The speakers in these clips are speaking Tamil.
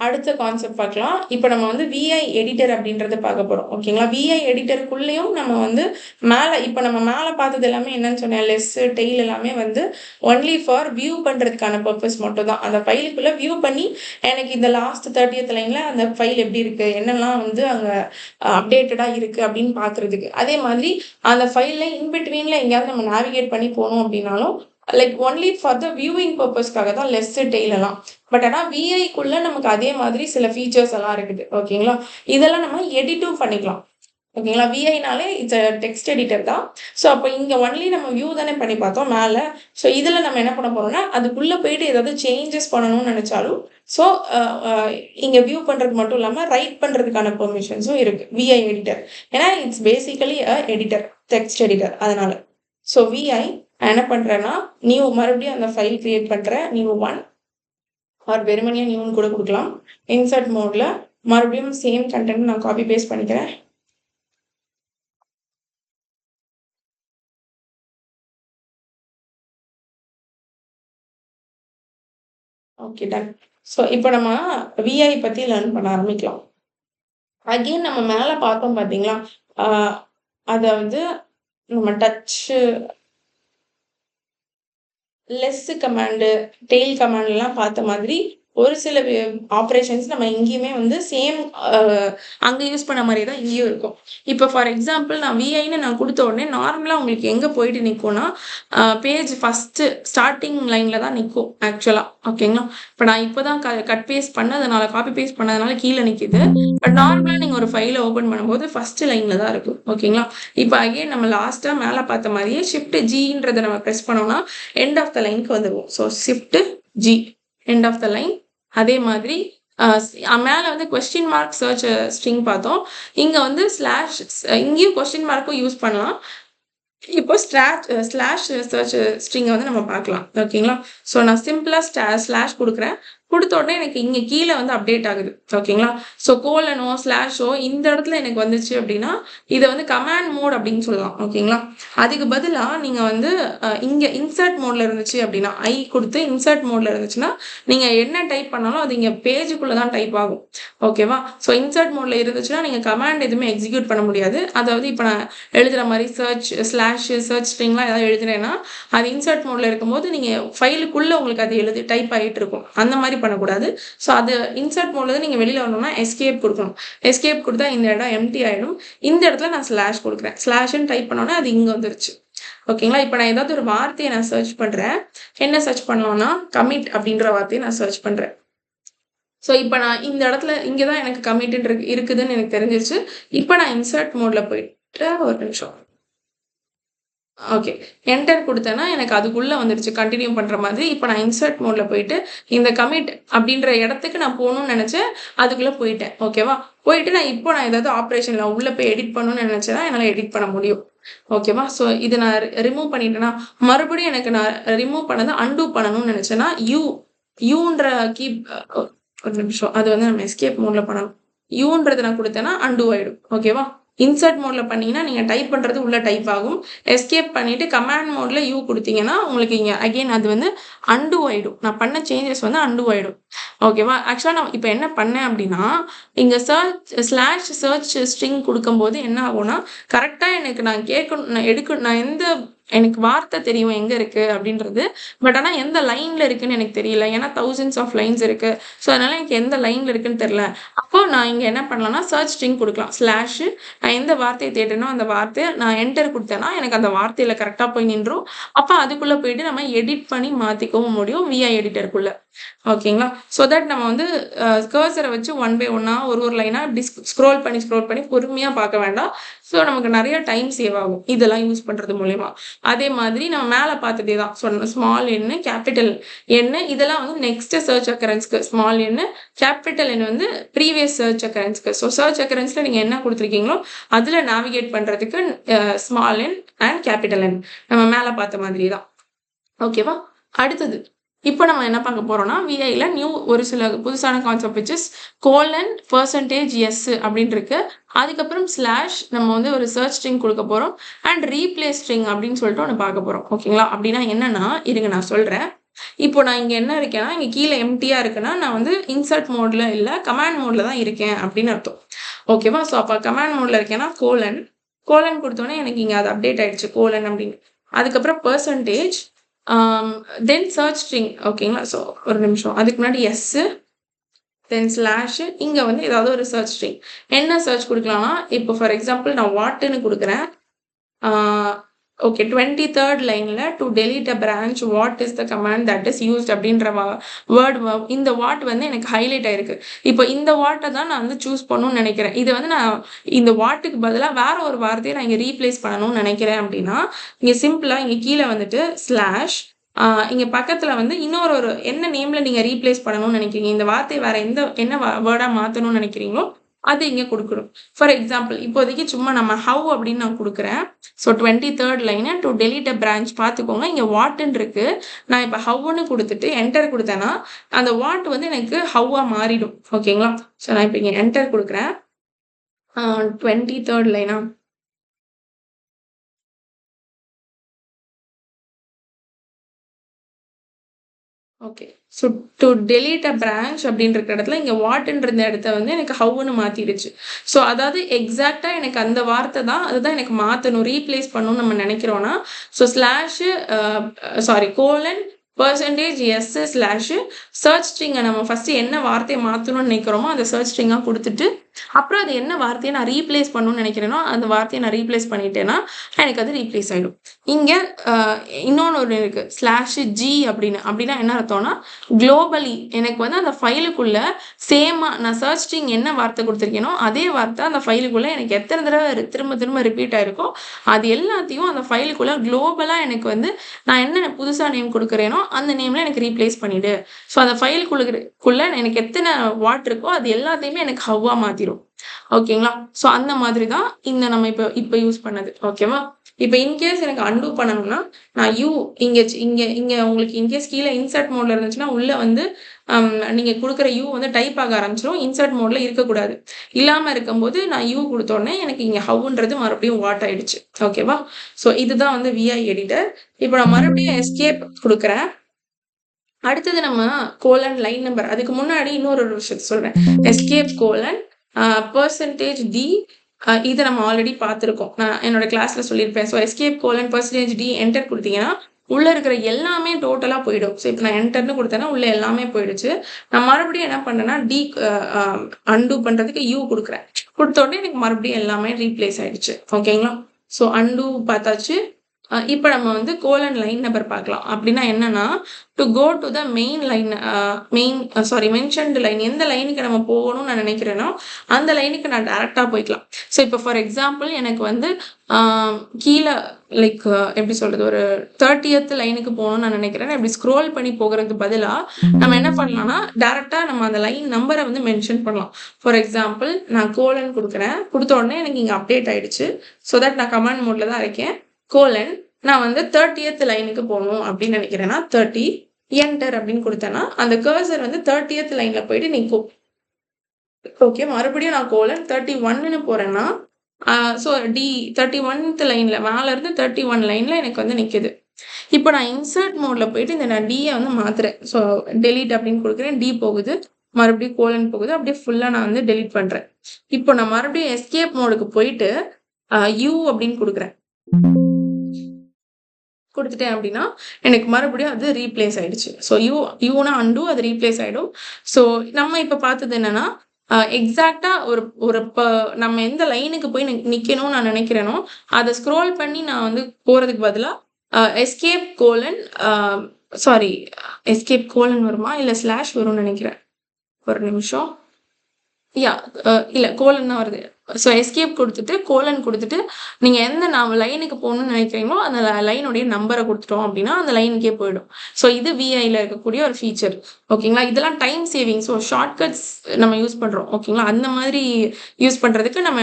அடுத்த கான்செப்ட் பார்க்கலாம். இப்போ நம்ம வந்து விஐ எடிட்டர் அப்படின்றத பார்க்க போறோம். ஓகேங்களா? விஐ எடிட்டருக்குள்ளேயும் நம்ம வந்து இப்போ நம்ம மேலே பார்த்தது எல்லாமே என்னன்னு சொன்னேன், லெஸ்ஸு, டெய்ல் எல்லாமே வந்து ஒன்லி ஃபார் வியூ பண்ணுறதுக்கான பர்பஸ் மட்டும் தான். அந்த ஃபைலுக்குள்ளே வியூ பண்ணி எனக்கு இந்த லாஸ்ட் 30th லைனில் அந்த ஃபைல் எப்படி இருக்குது, என்னெல்லாம் வந்து அங்கே அப்டேட்டடாக இருக்குது அப்படின்னு பார்க்குறதுக்கு. அதே மாதிரி அந்த ஃபைலில் இன்பிட்வீனில் எங்கேயாவது நம்ம நேவிகேட் பண்ணி போகணும் அப்படின்னாலும் like only for the viewing பர்பஸ்க்காக தான் லெஸ்ஸு, டெய்ல் எல்லாம். பட் ஆனால் விஐக்குள்ள நமக்கு அதே மாதிரி சில ஃபீச்சர்ஸ் எல்லாம் இருக்குது. ஓகேங்களா? இதெல்லாம் நம்ம எடிட்டும் பண்ணிக்கலாம். ஓகேங்களா? விஐனாலே இட்ஸ் டெக்ஸ்ட் எடிட்டர் தான். ஸோ அப்போ இங்கே ஒன்லி நம்ம வியூ தானே பண்ணி பார்த்தோம் மேலே. ஸோ இதில் நம்ம என்ன பண்ண போறோம்னா அதுக்குள்ளே போயிட்டு ஏதாவது சேஞ்சஸ் பண்ணணும்னு நினைச்சாலும் ஸோ இங்கே வியூ பண்ணுறது மட்டும் இல்லாமல் ரைட் பண்ணுறதுக்கான பெர்மிஷன்ஸும் இருக்குது விஐ எடிட்டர். ஏன்னா it's basically editor, text editor. அதனால ஸோ விஐ என்ன பண்ணுறேன்னா மறுபடியும் அந்த ஃபைல் கிரியேட் பண்ணுறேன், நியூ 1 ஆர் வெறுமனையாக நியூன்னு கூட கொடுக்கலாம். இன்சர்ட் மோடில் மறுபடியும் சேம் கண்டென்ட் நான் காப்பி பேஸ்ட் பண்ணிக்கிறேன். Okay, done. ஸோ இப்போ நம்ம விஐ பற்றி லேர்ன் பண்ண ஆரம்பிக்கலாம். அகெயின் நம்ம மேலே பார்த்தோம் பார்த்தீங்களா, அதை வந்து நம்ம டச்சு, லெஸ் கமாண்டு, டெய்ல் கமாண்ட்லாம் பார்த்த மாதிரி ஒரு சில ஆப்ரேஷன்ஸ் நம்ம இங்கேயுமே வந்து சேம் அங்கே யூஸ் பண்ண மாதிரி தான் இங்கேயும் இருக்கும். இப்போ ஃபார் எக்ஸாம்பிள் நான் விஐன்னு நான் கொடுத்த உடனே நார்மலாக உங்களுக்கு எங்கே போயிட்டு நிற்கும்னா பேஜ் ஃபஸ்ட்டு ஸ்டார்டிங் லைனில் தான் நிற்கும் ஆக்சுவலாக. ஓகேங்களா? இப்போ நான் இப்போ தான் கட் பேஸ்ட் பண்ணதுனால, காப்பி பேஸ்ட் பண்ணதுனால கீழே நிற்கிது. பட் நார்மலாக நீங்கள் ஒரு ஃபைலை ஓப்பன் பண்ணும்போது ஃபஸ்ட்டு லைனில் தான் இருக்கும். ஓகேங்களா? இப்போ அகெயின் நம்ம லாஸ்ட்டாக மேலே பார்த்த மாதிரியே ஷிஃப்ட் ஜின்றதை நம்ம ப்ரெஸ் பண்ணோம்னா எண்ட் ஆஃப் த லைனுக்கு வந்துடுவோம். So shift G, end of the line. அதே மாதிரி மேலே வந்து கொஸ்டின் மார்க் சர்ச் ஸ்ட்ரிங் பார்த்தோம். இங்கே வந்து ஸ்லாஷ், இங்கேயும் கொஸ்டின் மார்க்கும் யூஸ் பண்ணலாம். இப்போ ஸ்லாஷ் சர்ச் ஸ்ட்ரிங்கை வந்து நம்ம பார்க்கலாம். ஓகேங்களா? ஸோ நான் சிம்பிளாக ஸ்லாஷ் கொடுக்குறேன். கொடுத்த உடனே எனக்கு இங்கே கீழே வந்து அப்டேட் ஆகுது. ஓகேங்களா? ஸோ கோலனோ ஸ்லாஷோ இந்த இடத்துல எனக்கு வந்துச்சு அப்படின்னா இதை வந்து கமாண்ட் மோட் அப்படின்னு சொல்லலாம். ஓகேங்களா? அதுக்கு பதிலாக நீங்கள் வந்து இங்கே இன்சர்ட் மோடில் இருந்துச்சு அப்படின்னா ஐ கொடுத்து இன்சர்ட் மோடில் இருந்துச்சுன்னா நீங்கள் என்ன டைப் பண்ணாலும் அது இங்கே பேஜுக்குள்ளே தான் டைப் ஆகும். ஓகேவா? ஸோ இன்சர்ட் மோடில் இருந்துச்சுன்னா நீங்கள் கமாண்ட் எதுவுமே எக்ஸிக்யூட் பண்ண முடியாது. அதாவது இப்போ நான் எழுதுகிற மாதிரி ஸ்லாஷ் சர்ச் ஸ்ட்ரிங்லாம் ஏதாவது எழுதுறேன்னா அது இன்சர்ட் மோடில் இருக்கும்போது நீங்கள் ஃபைலுக்குள்ளே உங்களுக்கு அது டைப் ஆகிட்டு இருக்கும். அந்த மாதிரி பண்ணக்கூடாது. ஸோ அது இன்சர்ட் மோட்ல நீங்கள் வெளியில் வரணும்னா எஸ்கேப் கொடுக்கணும். எஸ்கேப் கொடுத்தா இந்த இடம் எம்டி ஆகிடும். இந்த இடத்துல நான் ஸ்லாஷ் கொடுக்குறேன். ஸ்லாஷ்ன்னு டைப் பண்ணோன்னா அது இங்கே வந்துருச்சு. ஓகேங்களா? இப்போ நான் ஏதாவது ஒரு வார்த்தையை நான் சர்ச் பண்ணுறேன். என்ன சர்ச் பண்ணலாம்னா கமிட் அப்படின்ற வார்த்தையை நான் சர்ச் பண்ணுறேன். ஸோ இப்போ நான் இந்த இடத்துல இங்கே தான் எனக்கு கமிட்ன்னு இருக்குதுன்னு எனக்கு தெரிஞ்சிருச்சு. இப்போ நான் இன்சர்ட் மோடில் போயிட்டு ஒரு நிமிஷம், ஓகே, என்டர் கொடுத்தேன்னா எனக்கு அதுக்குள்ளே வந்துடுச்சு கண்டினியூ பண்ணுற மாதிரி. இப்போ நான் இன்சர்ட் மோடில் போயிட்டு இந்த கமிட் அப்படின்ற இடத்துக்கு நான் போகணும்னு நினச்சேன், அதுக்குள்ளே போயிட்டேன். ஓகேவா? போயிட்டு நான் ஏதாவது ஆப்ரேஷனில் உள்ளே போய் எடிட் பண்ணணும்னு நினச்சேன்னா என்னால் எடிட் பண்ண முடியும். ஓகேவா? ஸோ இது நான் ரிமூவ் பண்ணிட்டேன்னா மறுபடியும் எனக்கு நான் ரிமூவ் பண்ணதை அன்டூ பண்ணணும்னு நினச்சேன்னா யூன்ற ஒரு நிமிஷம், அது வந்து நம்ம எஸ்கேப் மோடில் பண்ணணும். யூன்றதை நான் கொடுத்தேன்னா அன்டூ ஆகிடும். ஓகேவா? இன்சர்ட் மோடில் பண்ணிங்கன்னா நீங்கள் டைப் பண்ணுறது உள்ளே டைப் ஆகும். எஸ்கேப் பண்ணிவிட்டு கமாண்ட் மோடில் யூ கொடுத்தீங்கன்னா உங்களுக்கு இங்கே அகெயின் அது வந்து அன்டூ ஆகிடும். நான் பண்ண சேஞ்சஸ் வந்து அன்டூ ஆகிடும். ஓகேவா? ஆக்சுவலாக நான் இப்போ என்ன பண்ணேன் அப்படின்னா இங்கே ஸ்லாஷ் சர்ச் ஸ்ட்ரிங் கொடுக்கும்போது என்ன ஆகும்னா கரெக்டாக எனக்கு நான் எந்த எனக்கு வார்த்தை தெரியும் எங்கே இருக்குது அப்படின்றது. பட் ஆனால் எந்த லைனில் இருக்குதுன்னு எனக்கு தெரியல. ஏன்னா thousands ஆஃப் லைன்ஸ் இருக்குது. ஸோ அதனால் எனக்கு எந்த லைனில் இருக்குதுன்னு தெரியல. அப்போ நான் இங்கே என்ன பண்ணலாம்னா சர்ச் ஸ்ட்ரிங் கொடுக்கலாம். ஸ்லாஷு நான் எந்த வார்த்தையை தேடுனோ அந்த வார்த்தையை நான் என்டர் கொடுத்தேன்னா எனக்கு அந்த வார்த்தையில் கரெக்டாக போய் நின்றும். அப்போ அதுக்குள்ளே போயிட்டு நம்ம எடிட் பண்ணி மாற்றிக்கவும் முடியும் விஐ எடிட்டருக்குள்ளே. ஓகேங்களா? ஸோ தட் நம்ம வந்து கர்சரை வச்சு ஒன் பை ஒன்னாக ஒரு லைனாக இப்படி ஸ்க்ரோல் பண்ணி பொறுமையாக பார்க்க வேண்டாம். ஸோ நமக்கு நிறைய டைம் சேவ் ஆகும் இதெல்லாம் யூஸ் பண்ணுறது மூலயமா. அதே மாதிரி நம்ம மேலே பார்த்ததே தான் சொன்னோம். ஸ்மால் எண்ணு, கேபிட்டல் எண்ணு இதெல்லாம் வந்து நெக்ஸ்ட் சர்ச் அக்கரன்ஸ்க்கு. ஸ்மால் எண்ணு, கேபிட்டல் எண் வந்து ப்ரீவியஸ் சர்ச் அக்கரன்ஸ்க்கு. ஸோ சர்ச் அக்கரன்ஸில் நீங்கள் என்ன கொடுத்துருக்கீங்களோ அதில் நேவிகேட் பண்ணுறதுக்கு ஸ்மால் எண் அண்ட் கேபிட்டல் எண் நம்ம மேலே பார்த்த மாதிரி தான். ஓகேவா? அடுத்தது இப்போ நம்ம என்ன பார்க்க போறோம்னா விஐல நியூ ஒரு சில புதுசான concept which is colon %s அப்படின்னு இருக்கு. அதுக்கப்புறம் ஸ்லாஷ் நம்ம வந்து ஒரு சர்ச் ஸ்ட்ரிங் கொடுக்க போறோம் அண்ட் ரீப்ளேஸ் ஸ்ட்ரிங் அப்படின்னு சொல்லிட்டு ஒன்று பார்க்க போறோம். ஓகேங்களா? அப்படின்னா என்னன்னா இருங்க நான் சொல்றேன். இப்போ நான் இங்க என்ன இருக்கேன்னா, இங்க கீழ எம்ப்டியா இருக்குன்னா, நான் வந்து இன்சர்ட் மோட்ல இல்ல, கமாண்ட் மோட்ல தான் இருக்கேன் அப்படின்னு அர்த்தம். ஓகேவா? ஸோ அப்ப கமாண்ட் மோட்ல இருக்கேன்னா, கோலன் குடுத்தோனே எனக்கு இங்க அது அப்டேட் ஆயிடுச்சு. கோலன் அப்படின்னு. அதுக்கப்புறம் பெர்சன்டேஜ் தென் சர்ச் ஸ்ட்ரிங் ஓகேங்களா? ஸோ ஒரு நிமிஷம். அதுக்கு முன்னாடி எஸ்ஸு தென் ஸ்லாஷ் இங்க வந்து ஏதாவது ஒரு சர்ச் ஸ்ட்ரிங். என்ன சர்ச் குடுக்கலாம்னா, இப்போ ஃபார் எக்ஸாம்பிள் நான் வாட்ன்னு குடுக்குறேன். ஓகே 23rd லைன்ல to delete a branch what is the command that is used அப்படின்ற வேர்ட் இந்த வாட் வந்து எனக்கு ஹைலைட் ஆயிருக்கு. இப்போ இந்த வாட்டை தான் நான் வந்து சூஸ் பண்ணணும்னு நினைக்கிறேன். இது வந்து நான் இந்த வாட்டுக்கு பதிலாக வேற ஒரு வார்த்தையை நான் இங்கே ரீப்ளேஸ் பண்ணணும்னு நினைக்கிறேன் அப்படின்னா, இங்கே சிம்பிளா இங்கே கீழே வந்துட்டு ஸ்லாஷ் இங்க பக்கத்துல வந்து இன்னொரு என்ன நேம்ல நீங்க ரீப்ளேஸ் பண்ணணும்னு நினைக்கிறீங்க, இந்த வார்த்தையை வேற என்ன வேர்டா மாத்தணும்னு நினைக்கிறீங்களோ அது இங்க கொடுக்கணும். ஃபார் எக்ஸாம்பிள் இப்போதைக்கு சும்மா நம்ம ஹவ் அப்படின்னு நான் கொடுக்குறேன். So 23rd line to delete a branch பார்த்துக்கோங்க. இங்கே வாட்டுன்னு இருக்கு. நான் இப்போ ஹவ்னு கொடுத்துட்டு என்டர் கொடுத்தேன்னா அந்த வாட் வந்து எனக்கு ஹவ்வா மாறிடும். ஓகேங்களா? ஸோ நான் இப்போ இங்கே என்டர் கொடுக்குறேன். 23rd லைனா okay. So to delete a branch அப்படின்னு இருக்கிற இடத்துல இங்கே வாட்ன்ற இடத்த வந்து எனக்கு ஹவ்னு மாற்றிடுச்சு. ஸோ அதாவது எக்ஸாக்டாக எனக்கு அந்த வார்த்தை தான் அதுதான் எனக்கு மாற்றணும், ரீப்ளேஸ் பண்ணணும்னு நம்ம நினைக்கிறோன்னா, so slash colon percentage S slash search ஸ்ட்ரிங்கை நம்ம ஃபஸ்ட்டு என்ன வார்த்தையை மாற்றணும்னு நினைக்கிறோமோ அந்த சர்ச் ஸ்ட்ரிங்காக கொடுத்துட்டு அப்புறம் அது என்ன வார்த்தையை நான் ரீப்ளேஸ் பண்ணணும்னு நினைக்கிறேனோ அந்த வார்த்தையை நான் ரீப்ளேஸ் பண்ணிட்டேன்னா எனக்கு அது ரீப்ளேஸ் ஆகிடும். இங்கே இன்னொன்று ஒரு இருக்குது ஸ்லாஷ் ஜி அப்படின்னா என்ன அர்த்தம்னா குளோபலி எனக்கு வந்து அந்த ஃபைலுக்குள்ள சேமாக நான் சர்ச் ஸ்ட்ரிங் என்ன வார்த்தை கொடுத்துருக்கேனோ அதே வார்த்தை அந்த ஃபைலுக்குள்ளே எனக்கு எத்தனை தடவை திரும்ப ரிப்பீட் ஆயிருக்கோ அது எல்லாத்தையும் அந்த ஃபைலுக்குள்ளே குளோபலாக எனக்கு வந்து நான் என்ன புதுசாக நேம் கொடுக்குறேனோ அந்த நேமில் எனக்கு ரீப்ளேஸ் பண்ணிவிடு. ஸோ அந்த ஃபைலுக்குள்ள எனக்கு எத்தனை வாட் இருக்கோ அது எல்லாத்தையுமே எனக்கு ஹவ்வா மாற்றிடும். ஓகேங்களா? ஸோ அந்த மாதிரி தான் இந்த நம்ம இப்போ யூஸ் பண்ணது. ஓகேவா? இப்போ இன்கேஸ் எனக்கு அன்டூ பண்ணணும்னா நான் இங்கே உங்களுக்கு இன்கேஸ் கீழே இன்சர்ட் மோட்ல இருந்துச்சுன்னா உள்ள வந்து நீங்கள் கொடுக்குற யூ வந்து டைப் ஆக ஆரம்பிச்சிடும். இன்சர்ட் மோட்ல இருக்கக்கூடாது. இல்லாமல் இருக்கும்போது நான் யூ கொடுத்தோடனே எனக்கு இங்கே ஹவ்ன்றது மறுபடியும் வாட் ஆயிடுச்சு. ஓகேவா? ஸோ இதுதான் வந்து விஐ எடிட்டர். இப்போ நான் மறுபடியும் எஸ்கேப் கொடுக்குறேன். அடுத்தது நம்ம கோலன் லைன் நம்பர். அதுக்கு முன்னாடி இன்னொரு விஷயத்த சொல்றேன். எஸ்கேப் கோலன் பெர்சன்டேஜ் டி இதை நம்ம ஆல்ரெடி பார்த்துருக்கோம். நான் என்னோட கிளாஸ்ல சொல்லியிருப்பேன். So escape colon percentage D enter கொடுத்தீங்கன்னா உள்ள இருக்கிற எல்லாமே டோட்டலா போயிடும். ஸோ இப்போ நான் என்டர்னு கொடுத்தேன்னா உள்ள எல்லாமே போயிடுச்சு. நான் மறுபடியும் என்ன பண்ணேன்னா டி அன்டூ பண்றதுக்கு யூ கொடுக்குறேன். கொடுத்த உடனே எனக்கு மறுபடியும் எல்லாமே ரீப்ளேஸ் ஆயிடுச்சு. ஓகேங்களா? ஸோ அன்டூ பார்த்தாச்சு. இப்போ நம்ம வந்து கோலன் லைன் நம்பர் பார்க்கலாம். அப்படின்னா என்னன்னா to go to the mentioned line எந்த லைனுக்கு நம்ம போகணும்னு நான் நினைக்கிறேனோ அந்த லைனுக்கு நான் டேரெக்டாக போய்க்கலாம். ஸோ இப்போ ஃபார் எக்ஸாம்பிள் எனக்கு வந்து கீழே லைக் எப்படி சொல்றது ஒரு 30th லைனுக்கு போகணும்னு நான் நினைக்கிறேன். இப்படி ஸ்க்ரோல் பண்ணி போகிறதுக்கு பதிலாக நம்ம என்ன பண்ணலாம்னா டேரெக்டாக நம்ம அந்த லைன் நம்பரை வந்து மென்ஷன் பண்ணலாம். ஃபார் எக்ஸாம்பிள் நான் கோலன் கொடுக்குறேன். கொடுத்த உடனே எனக்கு இங்கே அப்டேட் ஆயிடுச்சு. ஸோ தட் நான் கமாண்ட் மோட்ல தான் இருக்கேன். கோலன் நான் வந்து 30th லைனுக்கு போகணும் அப்படின்னு நினைக்கிறேன்னா 30 என்டர் அப்படின்னு கொடுத்தேன்னா அந்த கர்சர் வந்து 30th லைன்ல போயிட்டு நிற்கும். ஓகே, மறுபடியும் நான் கோலன் 31ன்னு போறேன்னா ஸோ டி 31th லைன்ல மேல இருந்து 31 லைன்ல எனக்கு வந்து நிற்குது. இப்போ நான் இன்சர்ட் மோட்ல போயிட்டு இந்த நான் டியை வந்து மாத்துறேன். ஸோ டெலீட் அப்படின்னு கொடுக்குறேன். டி போகுது, மறுபடியும் கோலன் போகுது, அப்படியே ஃபுல்லா நான் வந்து டெலீட் பண்றேன். இப்போ நான் மறுபடியும் எஸ்கேப் மோடுக்கு போயிட்டு யூ அப்படின்னு கொடுக்குறேன். கொடுத்துட்டேன் அப்படின்னா எனக்கு மறுபடியும் அது ரீப்ளேஸ் ஆயிடுச்சு. ஸோ யூனா அன்டூ அது ரீப்ளேஸ் ஆயிடும். ஸோ நம்ம இப்போ பார்த்தது என்னன்னா எக்ஸாக்டா நம்ம எந்த லைனுக்கு போய் நிக்கணும்னு நான் நினைக்கிறேனோ அதை ஸ்க்ரோல் பண்ணி நான் வந்து போறதுக்கு பதிலாக எஸ்கேப் கோலன் வருமா இல்லை ஸ்லாஷ் வரும்னு நினைக்கிறேன். ஒரு நிமிஷம். இல்லை கோலன் தான் வருது. ஸோ எஸ்கேப் கொடுத்துட்டு கோலன் கொடுத்துட்டு நீங்கள் எந்த லைனுக்கு போகணும்னு நினைக்கிறீங்களோ அந்த லைனுடைய நம்பரை கொடுத்துட்டோம் அப்படின்னா அந்த லைனுக்கே போயிடும். ஸோ இது விஐயில் இருக்கக்கூடிய ஒரு ஃபீச்சர். ஓகேங்களா? இதெல்லாம் டைம் சேவிங். ஸோ ஷார்ட்கட்ஸ் நம்ம யூஸ் பண்ணுறோம். ஓகேங்களா? அந்த மாதிரி யூஸ் பண்ணுறதுக்கு நம்ம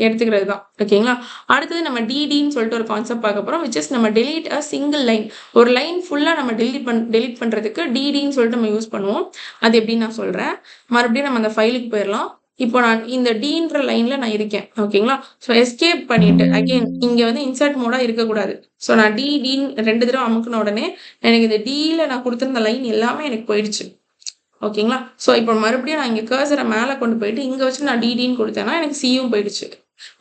எடுத்துக்கிறது தான். ஓகேங்களா? அடுத்தது நம்ம டிடின்னு சொல்லிட்டு ஒரு கான்செப்ட் பார்க்க போகிறோம். விச் இஸ் நம்ம டெலீட் அ சிங்கிள் லைன். ஒரு லைன் ஃபுல்லாக நம்ம டெலீட் பண்ணுறதுக்கு டிடின்னு சொல்லிட்டு நம்ம யூஸ் பண்ணுவோம். அது எப்படின்னு நான் சொல்கிறேன். மறுபடியும் நம்ம அந்த ஃபைலுக்கு போயிடலாம். இப்போ நான் இந்த டீன்ற லைன்ல நான் இருக்கேன். ஓகேங்களா? ஸோ எஸ்கேப் பண்ணிட்டு அகைன் இங்க வந்து இன்சர்ட் மோடா இருக்கக்கூடாது. ஸோ நான் டீன்னு 2 தடவ அமுக்குன உடனே எனக்கு இந்த டீல நான் குடுத்திருந்த லைன் எல்லாமே எனக்கு போயிடுச்சு. ஓகேங்களா? ஸோ இப்போ மறுபடியும் நான் இங்க கர்சர மேல கொண்டு போயிட்டு இங்க வச்சு நான் டிடின்னு குடுத்தேன்னா எனக்கு சியும் போயிடுச்சு.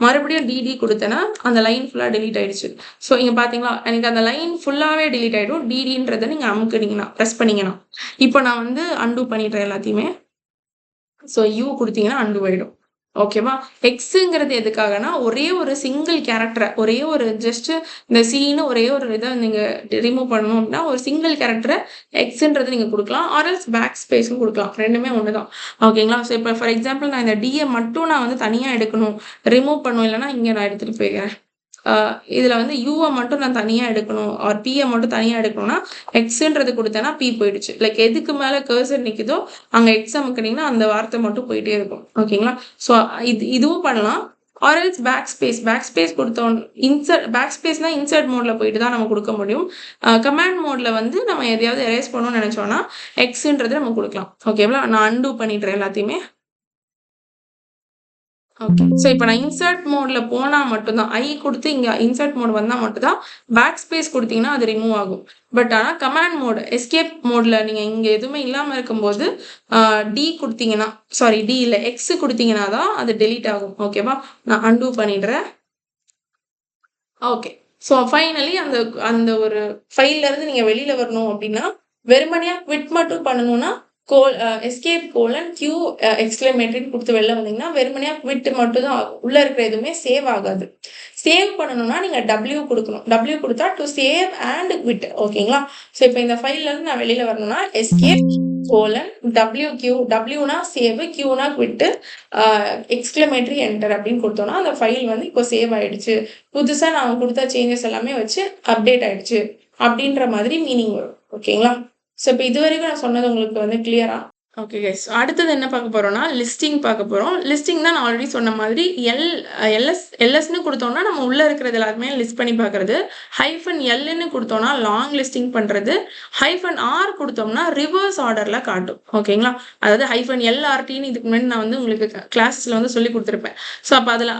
மறுபடியும் டிடி குடுத்தேன்னா அந்த லைன் ஃபுல்லா டெலீட் ஆயிடுச்சு. ஸோ இங்க பார்த்தீங்களா? எனக்கு அந்த லைன் ஃபுல்லாவே டெலீட் ஆயிடும். டிடின்றத நீங்க அமுக்குனீங்கன்னா, பிரஸ் பண்ணீங்கன்னா. இப்போ நான் வந்து அன்டூ பண்ணிடுறேன் எல்லாத்தையுமே. ஸோ யூ குடுத்தீங்கன்னா அன்டூ ஆயிடும். ஓகேவா? எக்ஸுங்கிறது எதுக்காகன்னா, ஒரே ஒரு சிங்கிள் கேரக்டர ஒரே ஒரு ஜஸ்ட் இந்த சீன்னு ஒரே ஒரு இத நீங்க ரிமூவ் பண்ணணும் அப்படின்னா, ஒரு சிங்கிள் கேரக்டர எக்ஸ்ன்றது நீங்க குடுக்கலாம். ஆர் எல்ஸ் பேக் ஸ்பேஸ்ன்னு குடுக்கலாம். 2மே ஒண்ணு தான். ஓகேங்களா? ஸோ இப்போ ஃபார் எக்ஸாம்பிள் நான் இந்த டிய மட்டும் நான் வந்து தனியா எடுக்கணும், ரிமூவ் பண்ணணும் இல்லன்னா இங்க நான் எடுத்துட்டு போய்க்கிறேன். இதுல வந்து யூவ மட்டும் நான் தனியா எடுக்கணும் ஆர் பிய மட்டும் தனியா எடுக்கணும்னா, எக்ஸ்ன்றது குடுத்தேன்னா பி போயிடுச்சு. லைக் எதுக்கு மேல கர்சர் நிக்குதோ அங்க எக்ஸ் அமுக்குனீங்கன்னா அந்த வார்த்தை மட்டும் போயிட்டே இருக்கும். ஓகேங்களா? ஸோ இதுவும் பண்ணலாம். ஆர் எல்ஸ் பேக் ஸ்பேஸ் குடுத்தோம் பேக் ஸ்பேஸ்னா இன்சர்ட் மோட்ல போயிட்டு தான் நம்ம குடுக்க முடியும். கமாண்ட் மோட்ல வந்து நம்ம எதையாவது எரேஸ் பண்ணணும்னு நெனச்சோம்னா, எக்ஸ்ன்றது நம்ம குடுக்கலாம். ஓகேவா? நான் அன்டூ பண்ணிடுறேன் எல்லாத்தையுமே. ஓகே. ஸோ இப்ப நான் இன்சர்ட் மோட்ல போனா மட்டும் தான் ஐ குடுத்து இங்க இன்சர்ட் மோட் வந்தா மட்டும் தான் பேக் ஸ்பேஸ் குடுத்தீங்கன்னா அது ரிமூவ் ஆகும். பட் ஆனா கமாண்ட் மோட் எஸ்கேப் மோட்ல நீங்க இங்க எதுவுமே இல்லாம இருக்கும்போது டி குடுத்தீங்கன்னா டி இல்ல எக்ஸ் குடுத்தீங்கன்னா தான் அது டெலீட் ஆகும். ஓகேவா? நான் அன்டூ பண்ணிடுறேன். ஓகே. ஸோ ஃபைனலி அந்த அந்த ஒரு ஃபைல்ல இருந்து நீங்க வெளியில வரணும் அப்படின்னா, வெறுமனையா குவிட் மட்டும் பண்ணணும்னா, எஸ்கேப் கோலன் கியூ எக்ஸ்க்ளமேட்டரின்னு குடுத்து வெளில வந்தீங்கன்னா, வெறுமனையா குவிட் மட்டும் தான் ஆகும். உள்ள இருக்கிற எதுவுமே சேவ் ஆகாது. சேவ் பண்ணணும்னா நீங்க டபிள்யூ குடுக்கணும். டபிள்யூ குடுத்தா டு சேவ் அண்ட் குவிட். ஓகேங்களா? ஸோ இப்போ இந்த ஃபைல்ல இருந்து நான் வெளியில வரணும்னா, எஸ்கேப் கோலன் டபிள்யூனா சேவ், கியூனா குவிட், எக்ஸ்க்ளமேட்டரி என்டர் அப்படின்னு குடுத்தோம்னா, அந்த ஃபைல் வந்து இப்போ சேவ் ஆயிடுச்சு. புதுசா நான் குடுத்த சேஞ்சஸ் எல்லாமே வச்சு அப்டேட் ஆயிடுச்சு. அப்படின்ற மாதிரி மீனிங் வரும். ஓகேங்களா? ஸோ இப்போ இதுவரைக்கும் நான் சொன்னது உங்களுக்கு வந்து கிளியரா? Okay guys. அடுத்தது என்ன பார்க்க போறோம்னா, லிஸ்டிங் பார்க்க போறோம். லிஸ்டிங் தான் நான் ஆல்ரெடி சொன்ன மாதிரி எல்எஸ்ன்னு குடுத்தோம்னா, நம்ம உள்ள இருக்கிறது எல்லாத்தையுமே லிஸ்ட் பண்ணி பார்க்கறது. -எல்ன்னு குடுத்தோம்னா லாங் லிஸ்டிங் பண்றது. -ஆர் குடுத்தோம்னா ரிவர்ஸ் ஆர்டர்ல காட்டும். ஓகேங்களா? அதாவது -எல்ஆர்டின்னு இதுக்கு முன்னாடி நான் வந்து உங்களுக்கு கிளாஸஸ்ல வந்து சொல்லிக் குடுத்திருப்பேன். ஸோ அப்ப அதுல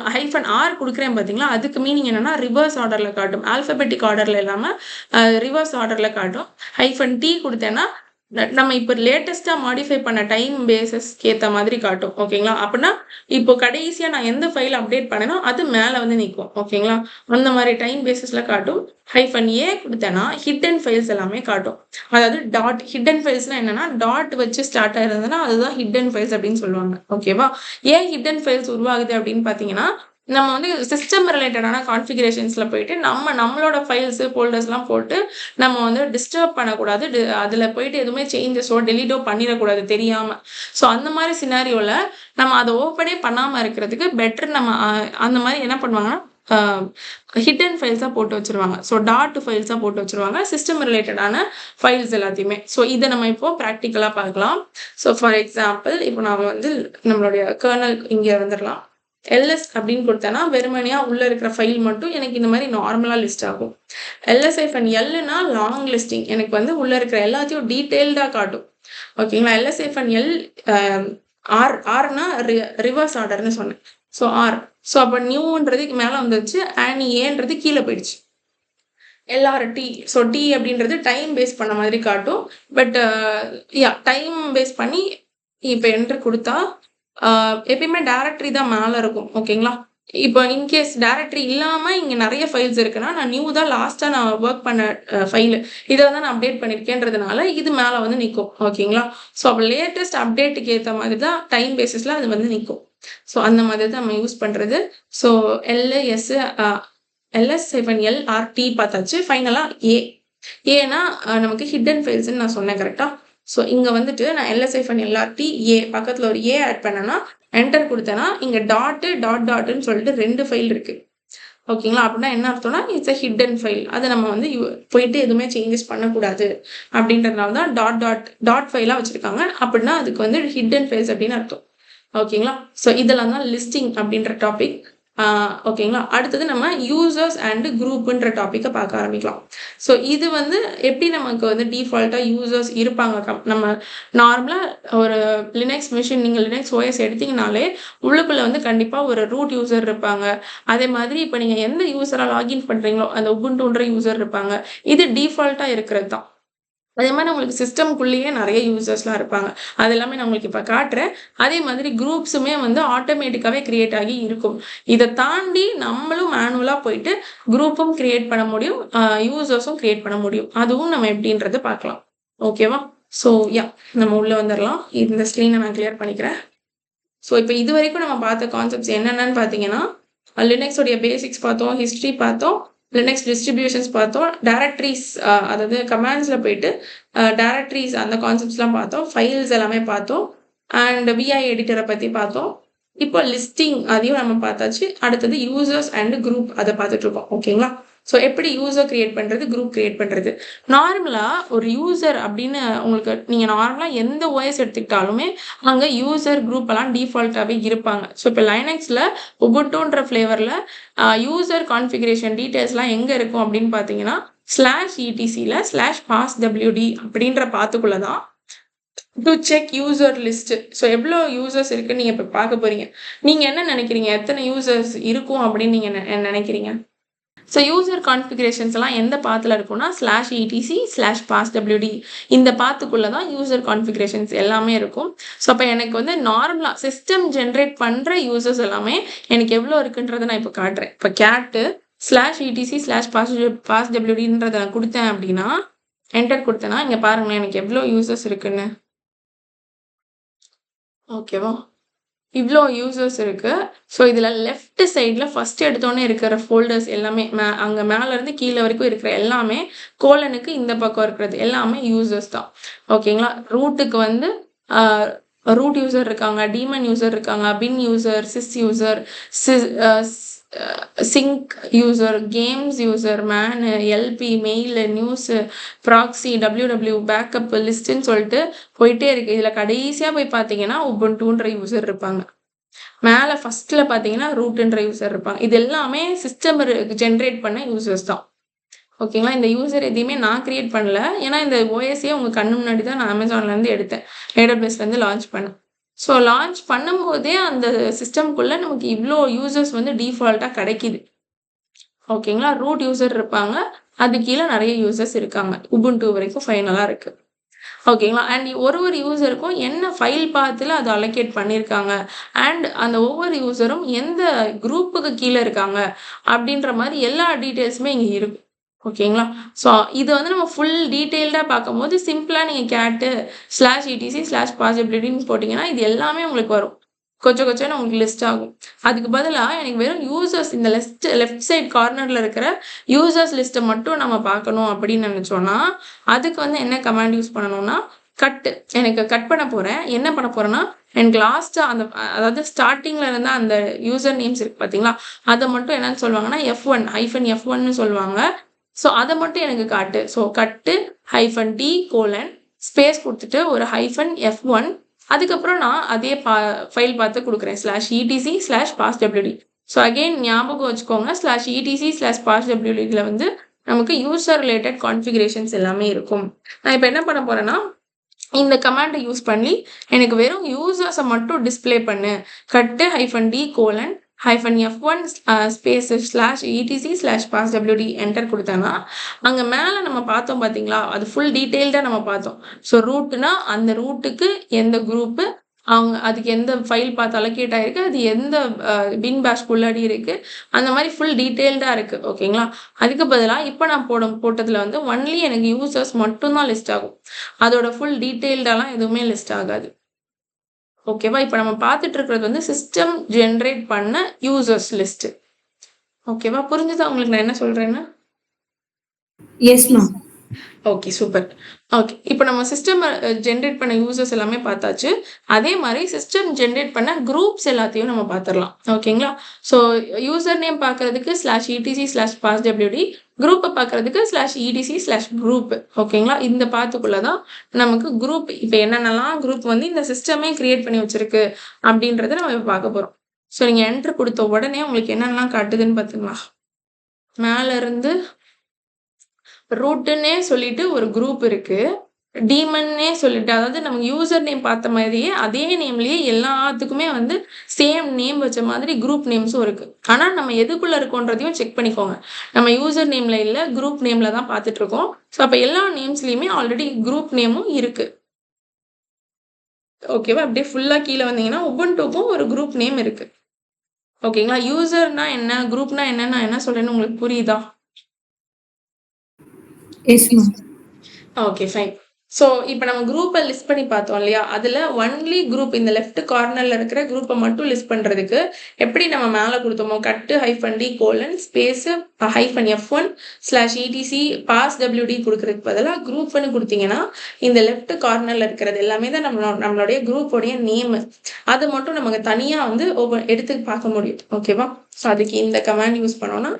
-ஆர் குடுக்குறேன் பார்த்தீங்களா, அதுக்கு மீனிங் என்னன்னா ரிவர்ஸ் ஆர்டர்ல காட்டும். ஆல்பபெட்டிக் ஆர்டர்ல இல்லாம ரிவர்ஸ் ஆர்டர்ல காட்டும். -டி குடுத்தேன்னா நம்ம இப்ப லேட்டஸ்டா மாடிஃபை பண்ண டைம் பேஸஸ்க்கு ஏத்த மாதிரி காட்டும். ஓகேங்களா? அப்படின்னா இப்போ கடைசியா நான் எந்த ஃபைல் அப்டேட் பண்ணேனோ அது மேல வந்து நிக்கும். ஓகேங்களா? அந்த மாதிரி டைம் பேஸஸ்ல காட்டும். -ஏ குடுத்தேன்னா ஹிடன் ஃபைல்ஸ் எல்லாமே காட்டும். அதாவது ஹிடன் ஃபைல்ஸ்னா என்னன்னா டாட் வச்சு ஸ்டார்ட் ஆயிருந்ததுன்னா அதுதான் ஹிடன் ஃபைல்ஸ் அப்படின்னு சொல்லுவாங்க. ஓகேவா? ஏன் ஹிடன் ஃபைல்ஸ் உருவாகுது அப்படின்னு பாத்தீங்கன்னா, நம்ம வந்து சிஸ்டம் ரிலேட்டடான கான்ஃபிகரேஷன்ஸ்ல போயிட்டு நம்மளோட ஃபைல்ஸ், ஃபோல்டர்ஸ்லாம் போட்டு நம்ம வந்து டிஸ்டர்ப் பண்ணக்கூடாது. அதுல போயிட்டு எதுவுமே சேஞ்சஸோ, டெலீட்டோ பண்ணிறக்கூடாது தெரியாம. ஸோ அந்த மாரி சினாரியோல நம்ம அத ஓப்பனே பண்ணாம இருக்கிறதுக்கு பெட்டர் நம்ம அந்த மாரி என்ன பண்ணுவாங்கன்னா, ஹிடன் ஃபைல்ஸா போட்டு வச்சுருவாங்க. ஸோ டாட் ஃபைல்ஸா போட்டு வச்சுருவாங்க. சிஸ்டம் ரிலேட்டடான ஃபைல்ஸ் எல்லாத்தையுமே. ஸோ இத நம்ம இப்போ பிராக்டிகலா பார்க்கலாம். ஸோ ஃபார் எக்ஸாம்பிள் இப்போ நாம வந்து நம்மளுடைய கர்னல் இங்க வந்துரலாம். எல்எஸ் அப்படின்னு குடுத்தேன்னா, வெறுமனையா உள்ள இருக்கிற ஃபைல் மட்டும் எனக்கு இந்த மாரி நார்மலா லிஸ்ட் ஆகும். -எல்னா லாங் லிஸ்டிங். எனக்கு வந்து உள்ள இருக்கிற எல்லாத்தையும் டீட்டெயில்டா காட்டும். ஓகேங்களா? -எல் ஆர்னா ரிவர்ஸ் ஆர்டர்ன்னு சொன்னேன். So R. ஸோ அப்ப நியூன்றது மேல வந்துருச்சு. ஏன்றது கீழ போயிடுச்சு. எல்ஆர்டி. ஸோ டி அப்படின்றது டைம் பேஸ் பண்ண மாதிரி காட்டும். பட் டைம் பேஸ் பண்ணி இப்ப என்டர் குடுத்தா எப்பயுமே டைரக்டரி தான் மேல இருக்கும். ஓகேங்களா? இப்போ இன்கேஸ் டைரக்டரி இல்லாம இங்க நெறைய ஃபைல்ஸ் இருக்குன்னா, நான் நியூ தான் லாஸ்ட்டா நான் வொர்க் பண்ண ஃபைலு. இத தான் நான் அப்டேட் பண்ணியிருக்கேன்றதுனால, இது மேல வந்து நிக்கும். ஓகேங்களா? ஸோ அப்ப லேட்டஸ்ட் அப்டேட்டுக்கு ஏத்த மாதிரி தான் டைம் பேசிஸ்ல அது வந்து நிக்கும். ஸோ அந்த மாதிரி தான் நம்ம யூஸ் பண்றது. ஸோ -எல்ஆர்டி பார்த்தாச்சு. ஃபைனலா ஏன்னா நமக்கு ஹிடன் ஃபைல்ஸ்ன்னு நான் சொன்னேன் கரெக்ட்டா? ஸோ இங்க வந்துட்டு நான் -எல்ஆர்டி பக்கத்துல ஒரு ஆட் பண்ணேன்னா, என்டர் குடுத்தேன்னா, இங்க டாட்ன்னு சொல்லிட்டு 2 ஃபைல் இருக்கு. ஓகேங்களா? அப்படின்னா என்ன அர்த்தம்னா, இட்ஸ் அ ஹிடன் ஃபைல். அத நம்ம வந்து போயிட்டு எதுவுமே சேஞ்சஸ் பண்ணக்கூடாது. அப்படின்றதுனால தான் டாட் ஃபைலா வச்சிருக்காங்க. அப்படின்னா அதுக்கு வந்து ஹிடன் ஃபைல்ஸ் அப்படின்னு அர்த்தம். ஓகேங்களா? ஸோ இதெல்லாம் தான் லிஸ்டிங் அப்படின்ற டாபிக். ஓகேங்களா? அடுத்தது நம்ம யூசர்ஸ் அண்ட் குரூப்ன்ற டாபிக்க பார்க்க ஆரம்பிக்கலாம். ஸோ இது வந்து எப்படி நமக்கு வந்து டிஃபால்ட்டா யூசர்ஸ் இருப்பாங்க. நம்ம நார்மலா ஒரு லினக்ஸ் மிஷின் நீங்க லினக்ஸ் ஓஎஸ் எடுத்தீங்கனாலே, உள்ளுக்குள்ள வந்து கண்டிப்பா ஒரு ரூட் யூசர் இருப்பாங்க. அதே மாதிரி இப்ப நீங்க எந்த யூசரா லாகின் பண்றீங்களோ, அந்த உபுண்டுன்ற யூசர் இருப்பாங்க. இது டிஃபால்ட்டா இருக்கிறது தான். அதே மாதிரி உங்களுக்கு சிஸ்டம்குள்ளேயே நிறைய யூசர்ஸ்லாம் இருப்பாங்க. அது எல்லாமே நான் உங்களுக்கு இப்ப காட்டுறேன். அதே மாதிரி குரூப்ஸுமே வந்து ஆட்டோமேட்டிக்காவே கிரியேட் ஆகி இருக்கும். இத தாண்டி நம்மளும் மேனுவலா போயிட்டு குரூப்பும் கிரியேட் பண்ண முடியும். யூசர்ஸும் கிரியேட் பண்ண முடியும். அதுவும் நம்ம எப்படின்றத பார்க்கலாம். ஓகேவா? ஸோ நம்ம உள்ள வந்துரலாம். இந்த ஸ்க்ரீனை நான் கிளியர் பண்ணிக்கிறேன். ஸோ இப்போ இதுவரைக்கும் நம்ம பார்த்த கான்செப்ட்ஸ் என்னென்னன்னு பார்த்தீங்கன்னா, லினக்ஸ் உடைய பேசிக்ஸ் பார்த்தோம், ஹிஸ்டரி பார்த்தோம், லினக்ஸ் டிஸ்ட்ரிபியூஷன்ஸ் பார்த்தோம், டைரக்டரிஸ் அதாவது கமாண்ட்ஸ்ல போயிட்டு டைரக்டரிஸ் அந்த கான்செப்ட்ஸ்லாம் பார்த்தோம், ஃபைல்ஸ் எல்லாமே பார்த்தோம், அண்ட் விஐ எடிட்டரை பத்தி பார்த்தோம். இப்போ லிஸ்டிங் அதையும் நம்ம பார்த்தாச்சு. அடுத்தது யூசர்ஸ் அண்ட் குரூப் அதை பார்த்துட்டு இருக்கோம். ஓகேங்களா? ஸோ எப்படி யூசர் கிரியேட் பண்றது, குரூப் கிரியேட் பண்றது. நார்மலா ஒரு யூசர் அப்படின்னு உங்களுக்கு நீங்க நார்மலா எந்த ஓஎஸ் எடுத்துக்கிட்டாலுமே அங்க யூசர் குரூப் எல்லாம் டிஃபால்ட்டாவே இருப்பாங்க. ஸோ இப்போ லைனக்ஸ்ல உபுண்டுன்ற ஃபிளேவர்ல யூசர் கான்ஃபிகரேஷன் டீடைல்ஸ்லாம் எங்க இருக்கும் அப்படின்னு பார்த்தீங்கன்னா /etc /passwd அப்படின்ற பாத்துக்குள்ள தான் to check user list. So எவ்வளோ யூசர்ஸ் இருக்குன்னு நீங்க இப்போ பார்க்க போறீங்க. நீங்க என்ன நினைக்கிறீங்க, எத்தனை யூசர்ஸ் இருக்கும் அப்படின்னு நீங்க நினைக்கிறீங்க? ஸோ யூசர் கான்ஃபிகரேஷன்ஸ் எல்லாம் எந்த பாத்தில் இருக்கும்னா /etc /passwd இந்த பாத்துக்குள்ள தான் யூசர் கான்ஃபிகரேஷன்ஸ் எல்லாமே இருக்கும். ஸோ அப்போ எனக்கு வந்து நார்மலா சிஸ்டம் ஜென்ரேட் பண்ற யூசர்ஸ் எல்லாமே எனக்கு எவ்வளோ இருக்குன்றதை நான் இப்போ காட்டுறேன். இப்போ கேட்டு /etc /passwdன்றதை நான் கொடுத்தேன் அப்படின்னா, என்டர் கொடுத்தேன்னா இங்க பாருங்களேன் எனக்கு எவ்வளோ யூசர்ஸ் இருக்குன்னு. ஓகேவா? இவ்வளோ யூசர்ஸ் இருக்கு. ஸோ இதில் லெஃப்ட் சைடில் ஃபர்ஸ்ட் எடுத்தோன்னே இருக்கிற ஃபோல்டர்ஸ் எல்லாமே அங்கே மேலேருந்து கீழே வரைக்கும் இருக்கிற எல்லாமே கோலனுக்கு இந்த பக்கம் இருக்கிறது எல்லாமே யூசர்ஸ் தான். ஓகேங்களா? ரூட்டுக்கு வந்து ரூட் யூசர் இருக்காங்க, டீமன் யூசர் இருக்காங்க, bin user, sys user, sync user, games user, man, LP, mail, news, proxy, WW, backup, லிஸ்ட்ன்னு சொல்லிட்டு போயிட்டே இருக்கு. இதுல கடைசியா போய் பார்த்தீங்கன்னா உபுண்டுன்ற யூசர் இருப்பாங்க. மேல ஃபர்ஸ்ட்ல பார்த்தீங்கன்னா ரூட்ன்ற யூசர் இருப்பாங்க. இது எல்லாமே சிஸ்டம் ஜென்ரேட் பண்ண யூசர்ஸ் தான். ஓகேங்களா? இந்த யூசர் எதையுமே நான் கிரியேட் பண்ணல. ஏன்னா இந்த ஓஎஸ்ஏ உங்க கண்ணு முன்னாடி தான் நான் அமேசான்லேருந்து எடுத்தேன், AWSலேருந்து லான்ச் பண்ணேன். ஸோ லான்ச் பண்ணும்போதே அந்த சிஸ்டம்குள்ள நமக்கு இவ்வளோ யூசர்ஸ் வந்து டிஃபால்ட்டாக கிடைக்குது. ஓகேங்களா? ரூட் யூசர் இருப்பாங்க, அது கீழே நிறைய யூசர்ஸ் இருக்காங்க. உபுண்டு வரைக்கும் ஃபைனலாக இருக்கு. ஓகேங்களா? அண்ட் ஒரு யூசருக்கும் என்ன ஃபைல் பாத்தில் அதை அலோகேட் பண்ணியிருக்காங்க, அண்ட் அந்த ஒவ்வொரு யூசரும் எந்த குரூப்புக்கு கீழே இருக்காங்க அப்படின்ற மாதிரி எல்லா டீட்டெயில்ஸுமே இங்கே இருக்கும். ஓகேங்களா? ஸோ இது வந்து நம்ம ஃபுல் டீட்டெயில்டாக பார்க்கும்போது சிம்பிளாக நீங்கள் கேட்டு /etc /passwdன்னு போட்டிங்கன்னா இது எல்லாமே உங்களுக்கு வரும். கொஞ்சம் கொஞ்சம் உங்களுக்கு லிஸ்ட் ஆகும். அதுக்கு பதிலாக எனக்கு வெறும் யூசர்ஸ் இந்த லெஃப்ட் சைட் கார்னரில் இருக்கிற யூசர்ஸ் லிஸ்ட்டை மட்டும் நம்ம பார்க்கணும் அப்படின்னு நினச்சோன்னா அதுக்கு வந்து என்ன கமாண்ட் யூஸ் பண்ணணும்னா கட்டு. எனக்கு கட் பண்ண போகிறேன். என்ன பண்ண போகிறேன்னா எனக்கு லாஸ்ட்டாக அந்த அதாவது ஸ்டார்டிங்கில் இருந்தால் அந்த யூசர் நேம்ஸ் இருக்குது பார்த்தீங்களா, அதை மட்டும் என்னன்னு சொல்லுவாங்கன்னா -F1 சொல்லுவாங்க. ஸோ அதை மட்டும் எனக்கு காட்டு. ஸோ கட்டு -d ஸ்பேஸ் கொடுத்துட்டு ஒரு -F1 அதுக்கப்புறம் நான் அதே ஃபைல் பார்த்து கொடுக்குறேன் /etc /passwd. ஸோ அகெயின் ஞாபகம் வச்சுக்கோங்க /etc /passwd வந்து நமக்கு யூசர் ரிலேட்டட் கான்ஃபிகரேஷன்ஸ் எல்லாமே இருக்கும். நான் இப்போ என்ன பண்ண போறேன்னா இந்த கமாண்டை யூஸ் பண்ணி எனக்கு வெறும் யூசர்ஸை மட்டும் டிஸ்பிளே பண்ணு. கட்டு -d -F1 space /etc /passwd enter கொடுத்தேன்னா அங்கே மேலே நம்ம பார்த்தோம் பார்த்தீங்களா, அது ஃபுல் டீட்டெயில்டாக நம்ம பார்த்தோம். ஸோ ரூட்னா அந்த ரூட்டுக்கு எந்த குரூப்பு, அவங்க அதுக்கு எந்த ஃபைல் பார்த்து அலோகேட் ஆகிருக்கு, அது எந்த பின் பேஷ் உள்ளாடி இருக்குது, அந்த மாதிரி ஃபுல் டீட்டெயில்டாக இருக்குது. ஓகேங்களா? அதுக்கு பதிலாக இப்போ நான் போட்டதில் வந்து ஒன்லி எனக்கு யூசர்ஸ் மட்டும்தான் லிஸ்ட் ஆகும். அதோட ஃபுல் டீட்டெயில்டாலாம் எதுவுமே லிஸ்ட் ஆகாது. ஓகேவா? இப்போ நம்ம பார்த்துட்டு இருக்கிறது வந்து சிஸ்டம் ஜென்ரேட் பண்ண யூசர்ஸ் லிஸ்ட். ஓகேவா? புரிஞ்சுதா உங்களுக்கு நான் என்ன சொல்றேன்னு? Yes ma'am. Okay, super. Okay, இப்போ நம்ம சிஸ்டம் ஜென்ரேட் பண்ண யூசர்ஸ் எல்லாமே பார்த்தாச்சு. அதே மாதிரி சிஸ்டம் ஜென்ரேட் பண்ண குரூப்ஸ் எல்லாத்தையும் நம்ம பார்த்துடலாம். ஓகேங்களா? ஸோ யூசர் நேம் பார்க்கறதுக்கு /etc /passwd, குரூப்பை பார்க்கறதுக்கு /etc group. ஓகேங்களா? இந்த பாத்துக்குள்ள தான் நமக்கு குரூப் இப்போ என்னென்னலாம் குரூப் வந்து இந்த சிஸ்டமே கிரியேட் பண்ணி வச்சிருக்கு அப்படின்றத நம்ம இப்போ பார்க்க போறோம். ஸோ நீங்கள் என்டர் கொடுத்த உடனே உங்களுக்கு என்னென்னலாம் காட்டுதுன்னு பார்த்துங்களா. மேலே இருந்து ரூட்டுன்னே சொல்லிட்டு ஒரு குரூப் இருக்கு. டீமன்னே சொல்லிட்டு, அதாவது நம்ம யூசர் நேம் பார்த்த மாதிரியே அதே நேம்லயே எல்லாத்துக்குமே வந்து சேம் நேம் வச்ச மாதிரி குரூப் நேம்ஸும் இருக்கு. ஆனா நம்ம எதுக்குள்ள இருக்கோன்றதையும் செக் பண்ணிக்கோங்க. நம்ம யூசர் நேம்ல இல்ல, குரூப் நேம்ல தான் பார்த்துட்டு இருக்கோம். ஸோ அப்ப எல்லா நேம்ஸ்லயுமே ஆல்ரெடி குரூப் நேமும் இருக்கு. ஓகேவா? அப்படியே ஃபுல்லா கீழே வந்தீங்கன்னா உபுண்டுக்கும் ஒரு குரூப் நேம் இருக்கு. ஓகேங்களா? யூசர்னா என்ன, குரூப்னா என்னன்னு நான் என்ன சொல்றேன்னு உங்களுக்கு புரியுதா? Yes ma'am. Okay, fine. So இப்போ நம்ம குரூப்பை லிஸ்ட் பண்ணி பார்த்தோம் இல்லையா, அதில் ஒன்லி குரூப் இந்த லெஃப்ட் கார்னரில் இருக்கிற குரூப்பை மட்டும் லிஸ்ட் பண்ணுறதுக்கு எப்படி நம்ம மேலே கொடுத்தோமோ cut -d colon space -f1/etc pass WD கொடுக்கறதுக்கு பதிலாக குரூப்னு கொடுத்தீங்கன்னா இந்த லெஃப்ட் கார்னரில் இருக்கிறது எல்லாமே தான் நம்மளுடைய குரூப்போடைய நேமு. அது மட்டும் நமக்கு தனியாக வந்து எடுத்து பார்க்க முடியும். ஓகேவா? ஸோ அதுக்கு இந்த கமாண்ட் யூஸ் பண்ணோன்னா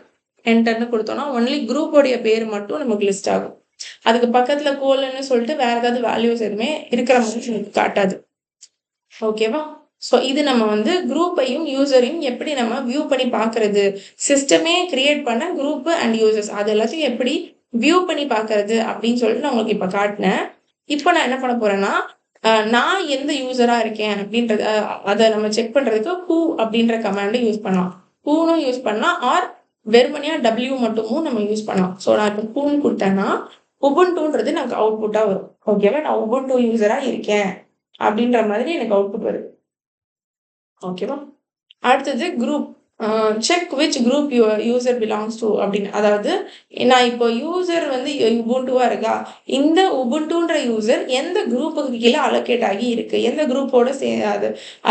என்டர்னு கொடுத்தோன்னா ஒன்லி குரூப்போடைய பேர் மட்டும் நமக்கு லிஸ்ட் ஆகும். அதுக்கு பக்கத்துல கோலன்னு சொல்லிட்டு வேற ஏதாவது வேல்யூஸ் எதுவுமே இருக்கிற மாதிரி நமக்கு காட்டாது. ஓகேவா? ஸோ இது நம்ம வந்து குரூப்பையும் யூசரையும் எப்படி நம்ம வியூ பண்ணி பார்க்கறது, சிஸ்டமே கிரியேட் பண்ண குரூப் அண்ட் யூசர்ஸ் அது எல்லாத்தையும் எப்படி வியூ பண்ணி பார்க்கறது அப்படின்னு சொல்லிட்டு நான் உங்களுக்கு இப்போ காட்டினேன். இப்போ நான் என்ன பண்ண போறேன்னா, நான் எந்த யூசரா இருக்கேன் அப்படின்றத அதை நம்ம செக் பண்றதுக்கு ஹூ அப்படின்ற கமாண்டை யூஸ் பண்ணலாம். ஹூனும் யூஸ் பண்ணலாம், ஆர் வெறுமனையா W மட்டுமும் நம்ம யூஸ் பண்ணலாம். ஸோ நான் இப்போ ஹூன்னு கொடுத்தேன்னா உபுண்டுன்றது எனக்கு அவுட்புட்டா வரும். ஓகேவா? நான் உபுண்டு யூசரா இருக்கேன் அப்படின்ற மாதிரி எனக்கு அவுட்புட் வருது. ஓகேவா? அடுத்தது group check which group user belongs to அப்படின்னு, அதாவது நான் இப்போ யூசர் வந்து உபுண்டுவா இருக்கா, இந்த உபுண்டுன்ற யூசர் எந்த குரூப்புக்கு கீழே அலோகேட் ஆகி இருக்கு, எந்த குரூப்போட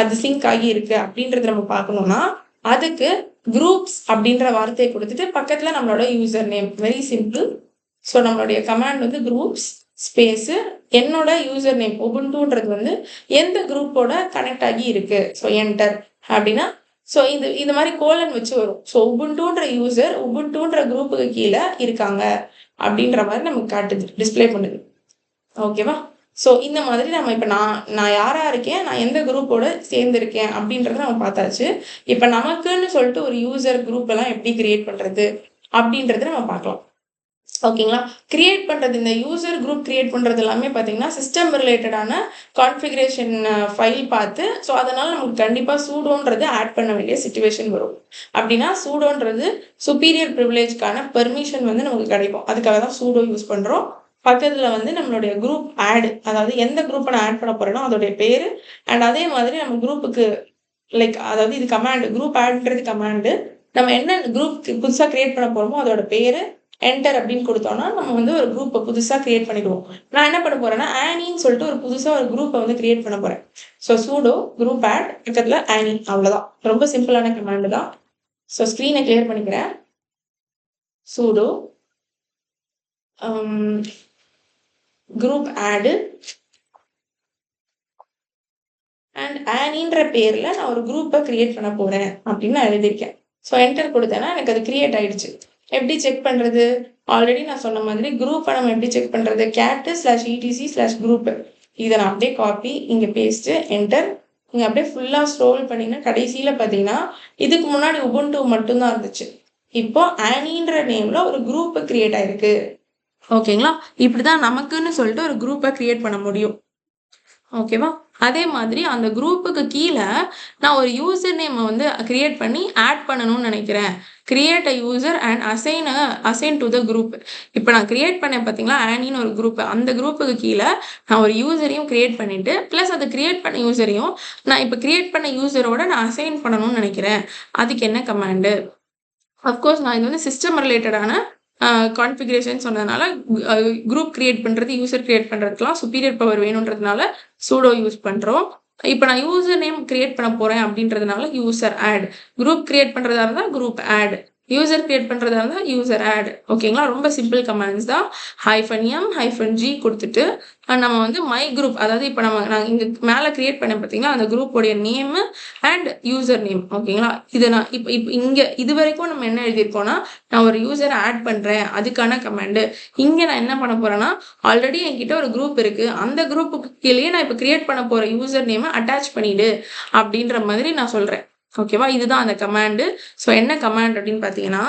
அது சிங்க் ஆகி இருக்கு அப்படின்றத நம்ம பார்க்கணும்னா அதுக்கு குரூப்ஸ் அப்படின்ற வார்த்தையை கொடுத்துட்டு பக்கத்துல நம்மளோட user name. Very simple. So நம்மளுடைய கமாண்ட் வந்து குரூப்ஸ் ஸ்பேஸு என்னோட யூசர் நேம் உபுண்டுன்றது வந்து எந்த குரூப்போட கனெக்ட் ஆகி இருக்கு. ஸோ என்டர் அப்படின்னா ஸோ இந்த மாதிரி கோலன் வச்சு வரும். ஸோ உபுண்டுன்ற யூசர் உபுண்டுன்ற குரூப்புக்கு கீழே இருக்காங்க அப்படின்ற மாதிரி நமக்கு காட்டுது, டிஸ்பிளே பண்ணுது. ஓகேவா? ஸோ இந்த மாதிரி நம்ம இப்போ நான் யாரா இருக்கேன், நான் எந்த குரூப்போட சேர்ந்துருக்கேன் அப்படின்றத நம்ம பார்த்தாச்சு. இப்போ நமக்குன்னு சொல்லிட்டு ஒரு யூசர் குரூப் எல்லாம் எப்படி கிரியேட் பண்றது அப்படின்றத நம்ம பார்க்கலாம். ஓகேங்களா? கிரியேட் பண்ணுறது, இந்த யூசர் குரூப் கிரியேட் பண்ணுறது எல்லாமே பார்த்தீங்கன்னா சிஸ்டம் ரிலேட்டடான கான்ஃபிகரேஷன் ஃபைல் பார்த்து, ஸோ அதனால் நமக்கு கண்டிப்பாக சூடோன்றது ஆட் பண்ண வேண்டிய சுச்சுவேஷன் வரும். அப்படின்னா சூடோன்றது சுப்பீரியர் ப்ரிவிலேஜ்க்கான பெர்மிஷன் வந்து நமக்கு கிடைக்கும். அதுக்காக தான் சூடோ யூஸ் பண்ணுறோம். பக்கத்தில் வந்து நம்மளுடைய குரூப் ஆட், அதாவது எந்த குரூப்பை நான் ஆட் பண்ண போகிறேனோ அதோடைய பேர், அண்ட் அதே மாதிரி நம்ம குரூப்புக்கு அதாவது இது கமாண்டு, குரூப் ஆட்ன்றது கமாண்டு. நம்ம என்ன குரூப் புதுசாக கிரியேட் பண்ண போகிறோமோ அதோட பேர் என்டர் அப்படின்னு கொடுத்தோம்னா நம்ம வந்து ஒரு குரூப்பை புதுசாக கிரியேட் பண்ணிடுவோம். நான் என்ன பண்ண போறேன்னா ஆனின்னு சொல்லிட்டு ஒரு புதுசாக ஒரு குரூப்பை வந்து கிரியேட் பண்ண போறேன். ஸோ சூடோ குரூப் ஆட் பக்கத்தில் ஆனி, அவ்வளோதான். ரொம்ப சிம்பிளான கமாண்டு தான். ஸோ ஸ்க்ரீனை கிளியர் பண்ணிக்கிறேன். சூடோ குரூப் ஆடு அண்ட் ஆனின்ற பேர்ல நான் ஒரு குரூப்பை கிரியேட் பண்ண போறேன் அப்படின்னு நான் எழுதியிருக்கேன். ஸோ என்டர் கொடுத்தேன்னா எனக்கு அது கிரியேட் ஆயிடுச்சு. எப்படி செக் பண்றது? ஆல்ரெடி நான் சொன்ன மாதிரி குரூப்பை நம்ம எப்படி செக் பண்றது? cat/etc/group. இதை நான் அப்படியே காப்பி, இங்க பேஸ்ட், என்டர். நீங்க அப்படியே ஃபுல்லா ஸ்க்ரோல் பண்ணீங்கன்னா கடைசியில பாத்தீங்கன்னா இதுக்கு முன்னாடி உபுண்டு மட்டும்தான் இருந்துச்சு. இப்போ ஆனின்ற நேம்ல ஒரு குரூப் கிரியேட் ஆயிருக்கு. ஓகேங்களா? இப்படிதான் நமக்குன்னு சொல்லிட்டு ஒரு குரூப்பை கிரியேட் பண்ண முடியும். ஓகேவா? அதே மாதிரி அந்த குரூப்புக்கு கீழே நான் ஒரு யூசர் நேமை வந்து கிரியேட் பண்ணி ஆட் பண்ணணும்னு நினைக்கிறேன். Create a user and assign to the group. இப்போ நான் கிரியேட் பண்ணேன் பார்த்தீங்களா ஆனின்னு ஒரு குரூப், அந்த குரூப்புக்கு கீழே நான் ஒரு யூசரையும் கிரியேட் பண்ணிட்டு ப்ளஸ் அதை கிரியேட் பண்ண யூசரையும் நான் இப்போ கிரியேட் பண்ண யூசரோட நான் அசைன் பண்ணணும்னு நினைக்கிறேன். அதுக்கு என்ன கமாண்டு? அஃப்கோர்ஸ் நான் இது வந்து சிஸ்டம் ரிலேட்டடான கான்ஃபிகரேஷன் சொன்னதுனால குரூப் கிரியேட் பண்ணுறது, யூசர் கிரியேட் பண்ணுறதுக்குலாம் சுப்பீரியர் பவர் வேணுன்றதுனால சூடோ யூஸ் பண்ணுறோம். இப்போ நான் யூசர் நேம் கிரியேட் பண்ண போகிறேன் அப்படின்றதுனால யூசர் ஆட், குரூப் கிரியேட் பண்ணுறதா இருந்தால் குரூப் ஆட், யூசர் கிரியேட் பண்ணுறதா இருந்தால் யூசர் ஆட். ஓகேங்களா? ரொம்ப சிம்பிள் கமாண்ட்ஸ் தான். -m-g கொடுத்துட்டு நம்ம வந்து மை குரூப், அதாவது இப்போ நான் இங்கே மேலே கிரியேட் பண்ணேன் பார்த்தீங்களா அந்த குரூப்போடைய நேமு அண்ட் யூசர் நேம். ஓகேங்களா? இதை நான் இப்போ இங்கே இது வரைக்கும் நம்ம என்ன எழுதியிருக்கோம்னா நான் ஒரு யூசரை ஆட் பண்ணுறேன் அதுக்கான கமாண்டு. இங்கே நான் என்ன பண்ண போகிறேன்னா ஆல்ரெடி என்கிட்ட ஒரு குரூப் இருக்குது, அந்த குரூப்புக்கு கீழே நான் இப்போ கிரியேட் பண்ண போகிற யூசர் நேமை அட்டாச் பண்ணிவிடு அப்படின்ற மாதிரி நான் சொல்கிறேன். ஓகேவா? இதுதான் அந்த கமாண்டு. ஸோ என்ன கமாண்ட் அப்படின்னு பார்த்தீங்கன்னா,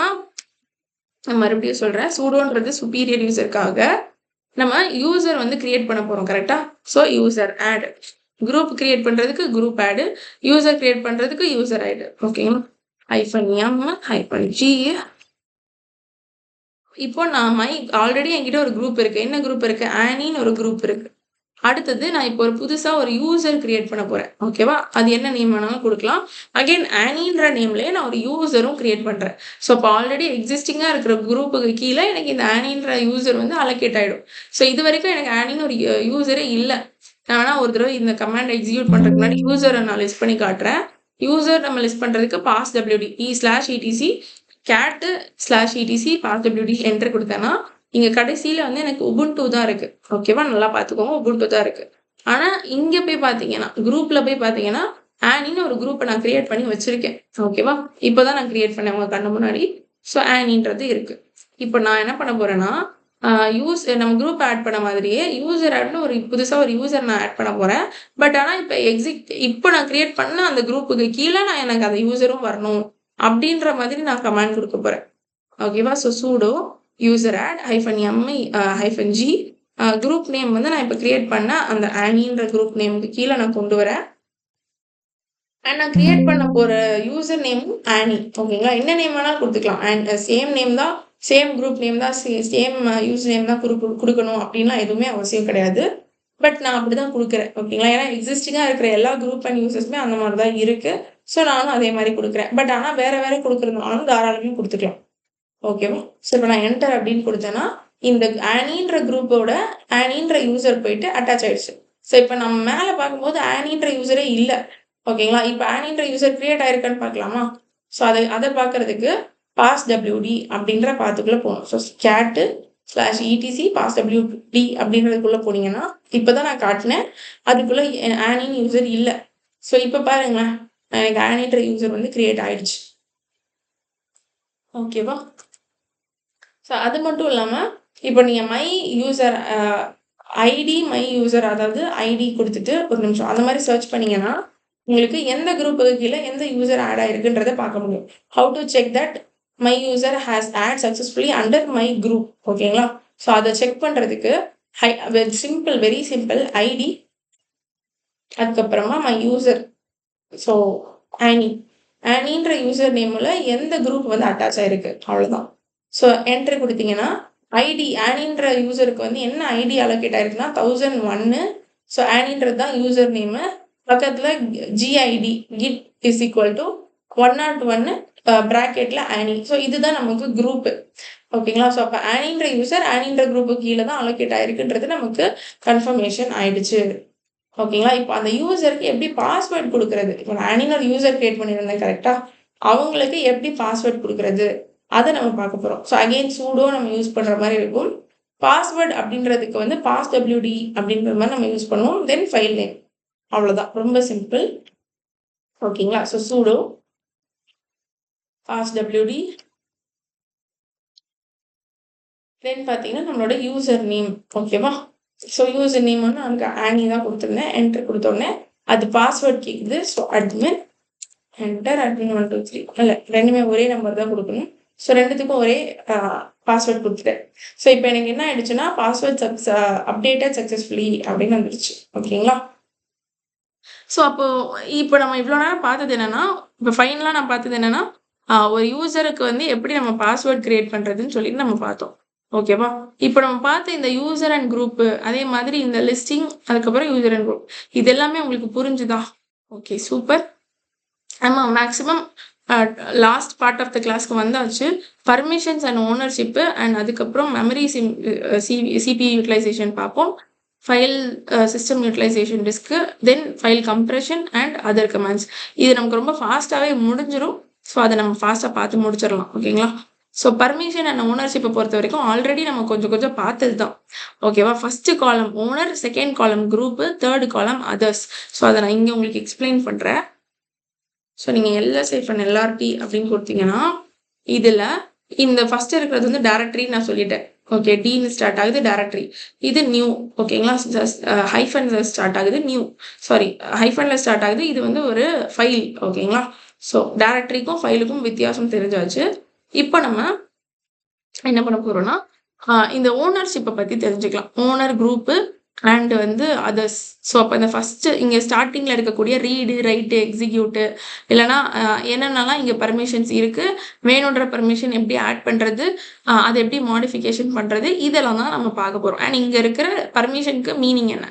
நான் மறுபடியும் சொல்றேன். சூடோன்றது சுப்பீரியர் யூசருக்காக நம்ம யூசர் வந்து கிரியேட் பண்ண போறோம். கரெக்டா? So user add. Group create பண்றதுக்கு குரூப் ஆட், யூசர் கிரியேட் பண்றதுக்கு யூசர் ஆட். ஓகேங்களா? -m -g. இப்போ நான் ஆல்ரெடி என்கிட்ட ஒரு குரூப் இருக்கு. என்ன குரூப் இருக்கு? ஆனின்னு ஒரு குரூப் இருக்கு. அடுத்தது நான் இப்போ ஒரு புதுசா ஒரு யூசர் கிரியேட் பண்ண போறேன். ஓகேவா? அது என்ன நேம் வேணாலும் குடுக்கலாம். அகைன் ஆனின்ற நேம்லயே நான் ஒரு யூசரும் கிரியேட் பண்றேன். ஸோ இப்போ ஆல்ரெடி எக்ஸிஸ்டிங்கா இருக்கிற குரூப்புக்கு கீழ எனக்கு இந்த ஆனின்ற யூசர் வந்து அலோகேட் ஆயிடும். ஸோ இதுவரைக்கும் எனக்கு ஆனின்னு ஒரு யூசரே இல்ல. நான் வேணா ஒரு தடவை இந்த கமாண்ட் எக்ஸிக்யூட் பண்றதுக்கு முன்னாடி யூசரை நான் லிஸ்ட் பண்ணி காட்டுறேன். யூசர் நம்ம லிஸ்ட் பண்றதுக்கு passwd e/etc cat/etc passwd enter கொடுத்தேன்னா இங்க கடைசியில வந்து எனக்கு உபுண்டு தான் இருக்கு. ஓகேவா? நல்லா பார்த்துக்கோங்க. உபுண்டு தான் இருக்கு. ஆனா இங்க போய் பார்த்தீங்கன்னா, குரூப்ல போய் பார்த்தீங்கன்னா, ஆனின்னு ஒரு குரூப்பை நான் கிரியேட் பண்ணி வச்சிருக்கேன். ஓகேவா? இப்போதான் நான் கிரியேட் பண்ணேன் உங்க கண்ணு முன்னாடி. ஸோ ஆனின்றது இருக்கு. இப்போ நான் என்ன பண்ண போறேன்னா, நம்ம குரூப் ஆட் பண்ண மாதிரியே யூசர் ஆட்னு ஒரு புதுசா ஒரு யூசர் நான் ஆட் பண்ண போறேன். பட் ஆனா இப்போ நான் கிரியேட் பண்ண அந்த குரூப்புக்கு கீழ எனக்கு அந்த யூசரும் வரணும். அப்படின்ற மாதிரி நான் கமாண்ட் கொடுக்க போறேன். ஓகேவா? So sudo user add -m-g group name வந்து நான் இப்போ கிரியேட் பண்ண அந்த ஆனின்ற குரூப் நேமுக்கு கீழே நான் கொண்டு வரேன். அண்ட் நான் கிரியேட் பண்ண போற யூசர் நேமும் ஆனி. ஓகேங்களா? என்ன நேம் வேணாலும் கொடுத்துக்கலாம். அண்ட் சேம் நேம் தான், சேம் குரூப் நேம் தான், சேம் யூசர் நேம் தான் கொடுக்கணும் அப்படின்லாம் எதுவுமே அவசியம் கிடையாது. பட் நான் அப்படிதான் கொடுக்குறேன். ஓகேங்களா? ஏன்னா எக்ஸிஸ்டிங்கா இருக்கிற எல்லா குரூப் அண்ட் யூசர்ஸுமே அந்த மாதிரி தான் இருக்கு. ஸோ நானும் அதே மாதிரி கொடுக்குறேன். பட் ஆனால் வேற வேற கொடுக்குறதுனாலும் தாராளமே கொடுத்துக்கலாம். ஓகேவா? ஸோ இப்போ நான் என்டர் அப்படின்னு கொடுத்தேன்னா இந்த ஆனின்ற குரூப்போட ஆனின்ற யூசர் போயிட்டு அட்டாச் ஆயிடுச்சு. ஸோ இப்போ நம்ம மேலே பார்க்கும்போது ஆனின்ற யூசரே இல்லை. ஓகேங்களா? இப்போ ஆனின்ற யூசர் கிரியேட் ஆயிருக்கான்னு பார்க்கலாமா? ஸோ அதை பார்க்கறதுக்கு passwd அப்படின்ற பாத்துக்குள்ள போகணும். ஸோ cat/etc passwd அப்படின்றதுக்குள்ள போனீங்கன்னா இப்போதான் நான் காட்டினேன். அதுக்குள்ள ஆனின் யூசர் இல்லை. ஸோ இப்போ பாருங்களேன், எனக்கு ஆனின்ற யூசர் வந்து கிரியேட் ஆயிடுச்சு. ஓகேவா? ஸோ அது மட்டும் இல்லாமல் இப்போ நீங்கள் மை யூசர் அதாவது ஐடி கொடுத்துட்டு ஒரு நிமிஷம் அந்த மாதிரி சர்ச் பண்ணீங்கன்னா உங்களுக்கு எந்த குரூப்புக்கு கீழே எந்த யூசர் ஆட் ஆயிருக்குன்றதை பார்க்க முடியும். How to check that my user has add successfully under my group. ஓகேங்களா? ஸோ அதை செக் பண்ணுறதுக்கு வெரி சிம்பிள் ஐடி, அதுக்கப்புறமா மை யூசர். ஸோ ஆனின்ற யூசர் நேமில் எந்த குரூப் வந்து அட்டாச் ஆயிருக்கு அவ்வளோதான். ஸோ என்ட்ரி கொடுத்தீங்கன்னா ஐடி ஆனின்ற யூசருக்கு வந்து என்ன ஐடி அலோகேட் ஆயிருக்குன்னா 1001. ஸோ ஆனின்றது தான் யூசர் நேமு. பக்கத்தில் GID git is equal to 101 ப்ராக்கெட்ல ஆனி. ஸோ இதுதான் நமக்கு குரூப்பு. ஓகேங்களா? ஸோ அப்போ ஆனின்ற யூசர் ஆனின்ற குரூப்புக்கு கீழே தான் அலோகேட் ஆயிருக்குன்றது நமக்கு கன்ஃபர்மேஷன் ஆயிடுச்சு. ஓகேங்களா? இப்போ அந்த யூசருக்கு எப்படி பாஸ்வேர்ட் கொடுக்கறது? இப்போ நான் ஆனின்னு ஒரு யூசர் கிரியேட் பண்ணியிருந்தேன் கரெக்டா? அவங்களுக்கு எப்படி பாஸ்வேர்ட் கொடுக்கறது அதை நம்ம பார்க்க போறோம். ஸோ அகெயின் சூடோ நம்ம யூஸ் பண்ற மாதிரி இருக்கும். பாஸ்வேர்ட் அப்படின்றதுக்கு வந்து passwd அப்படின்ற மாதிரி நம்ம யூஸ் பண்ணுவோம். தென் ஃபைல் நேம். அவ்வளோதான், ரொம்ப சிம்பிள். ஓகேங்களா? ஸோ சூடோ passwd தென் பார்த்தீங்கன்னா நம்மளோட யூசர் நேம். ஓகேவா? ஸோ யூசர் நேம் வந்து நமக்கு ஆனி தான் கொடுத்துருந்தேன். என்டர் கொடுத்தோடனே அது பாஸ்வேர்ட் கேட்குது. ஸோ அட்மின் என்டர் admin 1 2 3 இல்லை, ரெண்டுமே ஒரே நம்பர் தான் கொடுக்கணும். ஸோ ரெண்டுத்துக்கும் ஒரே பாஸ்வேர்ட் கொடுத்துட்டேன். ஸோ இப்போ எனக்கு என்ன ஆயிடுச்சுன்னா பாஸ்வேர்ட் அப்டேட்டட் சக்ஸஸ்ஃபுல்லி அப்படின்னு வந்துருச்சு. ஓகேங்களா? ஸோ இப்போ நம்ம இவ்வளோ நேரம் பார்த்தது என்னன்னா, இப்போ ஃபைனலாக நான் பார்த்தது என்னன்னா, ஒரு யூசருக்கு வந்து எப்படி நம்ம பாஸ்வேர்ட் கிரியேட் பண்ணுறதுன்னு சொல்லிட்டு நம்ம பார்த்தோம். ஓகேவா? இப்போ நம்ம பார்த்த இந்த யூசர் அண்ட் குரூப்பு, அதே மாதிரி இந்த லிஸ்டிங், அதுக்கப்புறம் யூசர் அண்ட் குரூப், இது எல்லாமே உங்களுக்கு புரிஞ்சுதா? Okay, super. ஆமாம், maximum last part of the கிளாஸ்க்கு வந்தாச்சு. பர்மிஷன்ஸ் அண்ட் ஓனர்ஷிப்பு அண்ட் அதுக்கப்புறம் மெமரி CPU யூட்டிலைசேஷன் பார்ப்போம். File system utilization disk, then file compression and other commands. இது நமக்கு ரொம்ப ஃபாஸ்ட்டாகவே முடிஞ்சிடும். ஸோ அதை நம்ம ஃபாஸ்ட்டாக பார்த்து முடிச்சிடலாம். ஓகேங்களா? ஸோ பர்மிஷன் அண்ட் ஓனர்ஷிப்பை பொறுத்த வரைக்கும் ஆல்ரெடி நம்ம கொஞ்சம் பார்த்தது தான். ஓகேவா? First column owner, second column group, third காலம் அதர்ஸ். ஸோ அதை நான் இங்கே உங்களுக்கு எக்ஸ்பிளைன் பண்ணுறேன். ஸோ நீங்கள் LSI-LRT அப்படின்னு கொடுத்தீங்கன்னா இதில் இந்த ஃபர்ஸ்ட் இருக்கிறது வந்து டைரக்டரி நான் சொல்லிட்டேன். ஓகே, டின்னு ஸ்டார்ட் ஆகுது டைரக்டரி. இது நியூ. ஓகேங்களா? ஹைஃபன்ல ஸ்டார்ட் ஆகுது நியூ. சாரி, ஹைஃபன்ல ஸ்டார்ட் ஆகுது. இது வந்து ஒரு ஃபைல். ஓகேங்களா? ஸோ டைரக்டரிக்கும் ஃபைலுக்கும் வித்தியாசம் தெரிஞ்சாச்சு. இப்போ நம்ம என்ன பண்ண போறோம்னா இந்த ஓனர்ஷிப்பை பற்றி தெரிஞ்சுக்கலாம். ஓனர் குரூப்பு அண்ட் வந்து அதர்ஸ். ஸோ அப்போ இந்த ஃபஸ்ட்டு இங்கே ஸ்டார்டிங்கில் இருக்கக்கூடிய ரீடு ரைட்டு எக்ஸிக்யூட்டு இல்லைனா என்னென்னலாம் இங்கே பர்மிஷன்ஸ் இருக்குது, வேணுன்ற பர்மிஷன் எப்படி ஆட் பண்ணுறது, அதை எப்படி மாடிஃபிகேஷன் பண்ணுறது, இதெல்லாம் தான் நம்ம பார்க்க போகிறோம். அண்ட் இங்கே இருக்கிற பர்மிஷனுக்கு மீனிங் என்ன,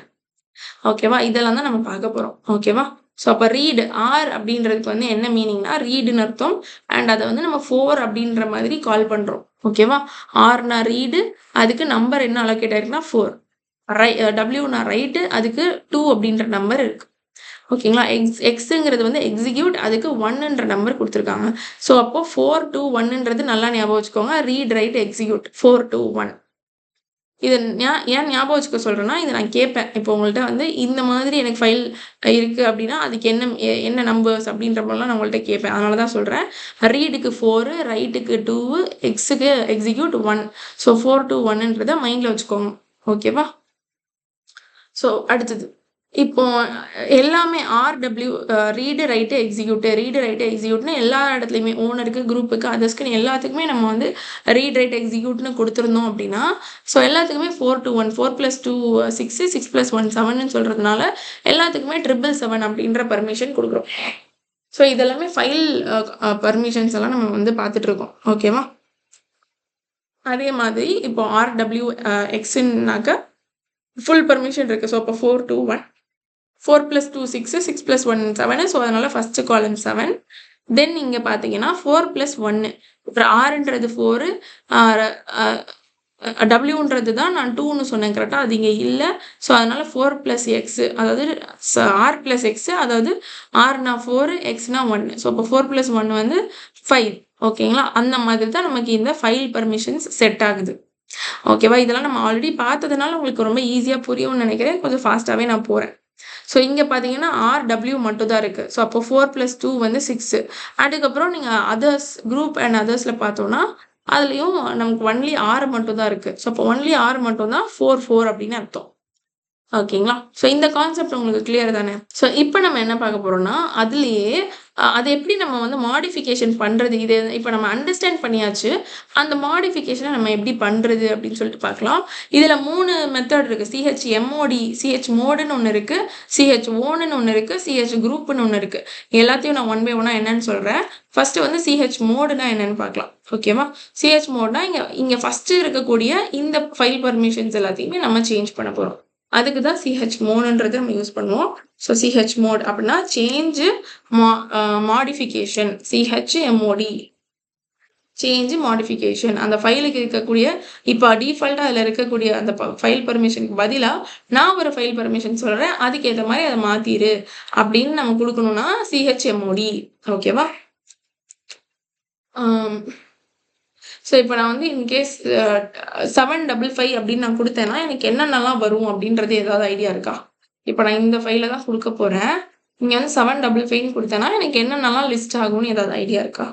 ஓகேவா, இதெல்லாம் தான் நம்ம பார்க்க போகிறோம். ஓகேவா. ஸோ அப்போ ரீடு ஆர் அப்படின்றதுக்கு வந்து என்ன மீனிங்னா ரீடுன்னு அர்த்தம். அண்ட் அதை வந்து நம்ம 4 அப்படின்ற மாதிரி கால் பண்ணுறோம். ஓகேவா. ஆர்னா ரீடு, அதுக்கு நம்பர் என்ன அலோகேட் ஆயிருக்குன்னா 4. டபிள்யூனா ரைட்டு, அதுக்கு 2 அப்படின்ற நம்பர் இருக்கு. ஓகேங்களா. எக்ஸுங்கிறது வந்து எக்ஸிக்யூட், அதுக்கு 1ன்ற நம்பர் கொடுத்துருக்காங்க. ஸோ அப்போ 4 2 1ன்றது நல்லா ஞாபகம் வச்சுக்கோங்க. Read write execute 4 2 1. இது ஏன் ஞாபகம் வச்சுக்க சொல்கிறேன்னா, இதை நான் கேட்பேன். இப்போ உங்கள்கிட்ட வந்து இந்த மாதிரி எனக்கு ஃபைல் இருக்குது அப்படின்னா அதுக்கு என்ன நம்பர்ஸ் அப்படின்ற மாதிரிலாம் நான் உங்கள்கிட்ட கேட்பேன். அதனால தான் சொல்கிறேன். ரீடுக்கு 4, ரைட்டுக்கு 2, எக்ஸுக்கு எக்ஸிக்யூட் 1. ஸோ 4 2 1ன்றதை மைண்டில் வச்சுக்கோங்க. ஓகேவா. ஸோ அடுத்தது இப்போ எல்லாமே ஆர்டபிள்யூ ரீடு ரைட்டு எக்ஸிக்யூட்னு எல்லா இடத்துலையுமே ஓனருக்கு குரூப்புக்கு அதர்ஸ்க்குன்னு எல்லாத்துக்குமே நம்ம வந்து ரீட் ரைட் எக்ஸிக்யூட்னு கொடுத்துருந்தோம் அப்படின்னா, ஸோ எல்லாத்துக்குமே 4 to 1 4 + 2 6 6 + 1 7ன்னு சொல்கிறதுனால எல்லாத்துக்குமே 777 அப்படின்ற பர்மிஷன் கொடுக்குறோம். ஸோ இதெல்லாமே ஃபைல் பர்மிஷன்ஸ் எல்லாம் நம்ம வந்து பார்த்துட்டு இருக்கோம். ஓகேவா. அதே மாதிரி இப்போ ஆர்டபிள்யூ எக்ஸ்னாக்க ஃபுல் பர்மிஷன் இருக்குது. ஸோ அப்போ 4 to 1, 4 + 2 6, 6 + 1 7. ஸோ அதனால் ஃபஸ்ட்டு காலம் 7. தென் இங்கே பார்த்தீங்கன்னா 4 + 1, அப்புறம் ஆர்ன்றது 4, டபிள்யூன்றது தான் நான் 2ன்னு சொன்னேன் கரெக்டாக, அது இங்கே இல்லை. ஸோ அதனால் 4 + x, அதாவது ஆர் + x, அதாவது ஆர்னா 4 எக்ஸ்னா 1. ஸோ அப்போ 4 + 1 வந்து 5. ஓகேங்களா. அந்த மாதிரி தான் நமக்கு இந்த ஃபைல் பர்மிஷன்ஸ் செட் ஆகுது. ஓகேவா. இதெல்லாம் நம்ம ஆல்ரெடி பார்த்ததுனால உங்களுக்கு ரொம்ப ஈஸியாக புரியும்னு நினைக்கிறேன். கொஞ்சம் ஃபாஸ்ட்டாகவே நான் போகிறேன். ஸோ இங்கே பார்த்தீங்கன்னா ஆர்டபிள்யூ மட்டும் தான் இருக்குது. ஸோ அப்போ 4 + 2 வந்து 6. அதுக்கப்புறம் நீங்கள் அதர்ஸ் குரூப் அண்ட் அதர்ஸில் பார்த்தோன்னா அதுலேயும் நமக்கு ஒன்லி ஆர் மட்டும் தான் இருக்குது. ஸோ அப்போ ஒன்லி ஆர் மட்டும் தான் 4 4 அப்படின்னு அர்த்தம். ஓகேங்களா. ஸோ இந்த கான்செப்ட் உங்களுக்கு கிளியர் தானே. ஸோ இப்போ நம்ம என்ன பார்க்க போகிறோம்னா அதுலேயே அதை எப்படி நம்ம வந்து மாடிஃபிகேஷன் பண்ணுறது, இது இப்போ நம்ம அண்டர்ஸ்டாண்ட் பண்ணியாச்சு. அந்த மாடிஃபிகேஷனை நம்ம எப்படி பண்ணுறது அப்படின்னு சொல்லிட்டு பார்க்கலாம். இதில் 3 மெத்தட் இருக்குது. CHMOD, CH மோடுன்னு ஒன்று இருக்குது, CH ஓனுன்னு ஒன்று இருக்குது, CH குரூப்புன்னு ஒன்று இருக்குது. எல்லாத்தையும் நான் 1 by 1 என்னன்னு சொல்கிறேன். ஃபஸ்ட்டு வந்து CH மோடுனா என்னன்னு பார்க்கலாம். ஓகேவா. CH மோட்னா இங்கே ஃபஸ்ட்டு இருக்கக்கூடிய இந்த ஃபைல் பர்மிஷன்ஸ் எல்லாத்தையுமே நம்ம சேஞ்ச் பண்ண போகிறோம். அதுக்கு தான் CH மோடுன்றது நம்ம யூஸ் பண்ணுவோம். ஸோ CH மோட் அப்படின்னா change modification, CHMOD change modification. அந்த ஃபைலுக்கு இருக்கக்கூடிய இப்போ டிஃபால்ட்டாக அதில் இருக்கக்கூடிய அந்த ஃபைல் பர்மிஷனுக்கு பதிலாக நான் ஒரு ஃபைல் பர்மிஷன் சொல்கிறேன், அதுக்கேற்ற மாதிரி அதை மாற்றிடு அப்படின்னு நம்ம கொடுக்கணும்னா CHMOD. ஓகேவா. ஸோ இப்போ நான் வந்து இன்கேஸ் 755 அப்படின்னு நான் கொடுத்தேன்னா எனக்கு என்னென்னலாம் வரும் அப்படின்றது ஏதாவது ஐடியா இருக்கா. இப்போ நான் இந்த ஃபைலை தான் கொடுக்க போகிறேன். இங்கே வந்து 755 கொடுத்தேன்னா எனக்கு என்னென்னலாம் லிஸ்ட் ஆகும்னு ஏதாவது ஐடியா இருக்கா.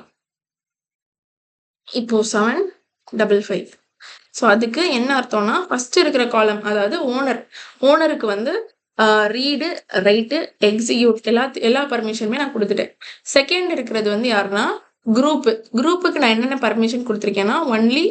இப்போ 755. ஸோ அதுக்கு என்ன அர்த்தம்னா ஃபஸ்ட்டு இருக்கிற காலம், அதாவது ஓனருக்கு வந்து ரீடு ரைட்டு எக்ஸிக்யூட் எல்லா பர்மிஷனுமே நான் கொடுத்துட்டேன். செகண்ட் இருக்கிறது வந்து யாருன்னா குரூப்புக்கு நான் என்னென்ன பர்மிஷன் கொடுத்துருக்கேன்னா ஒன்லி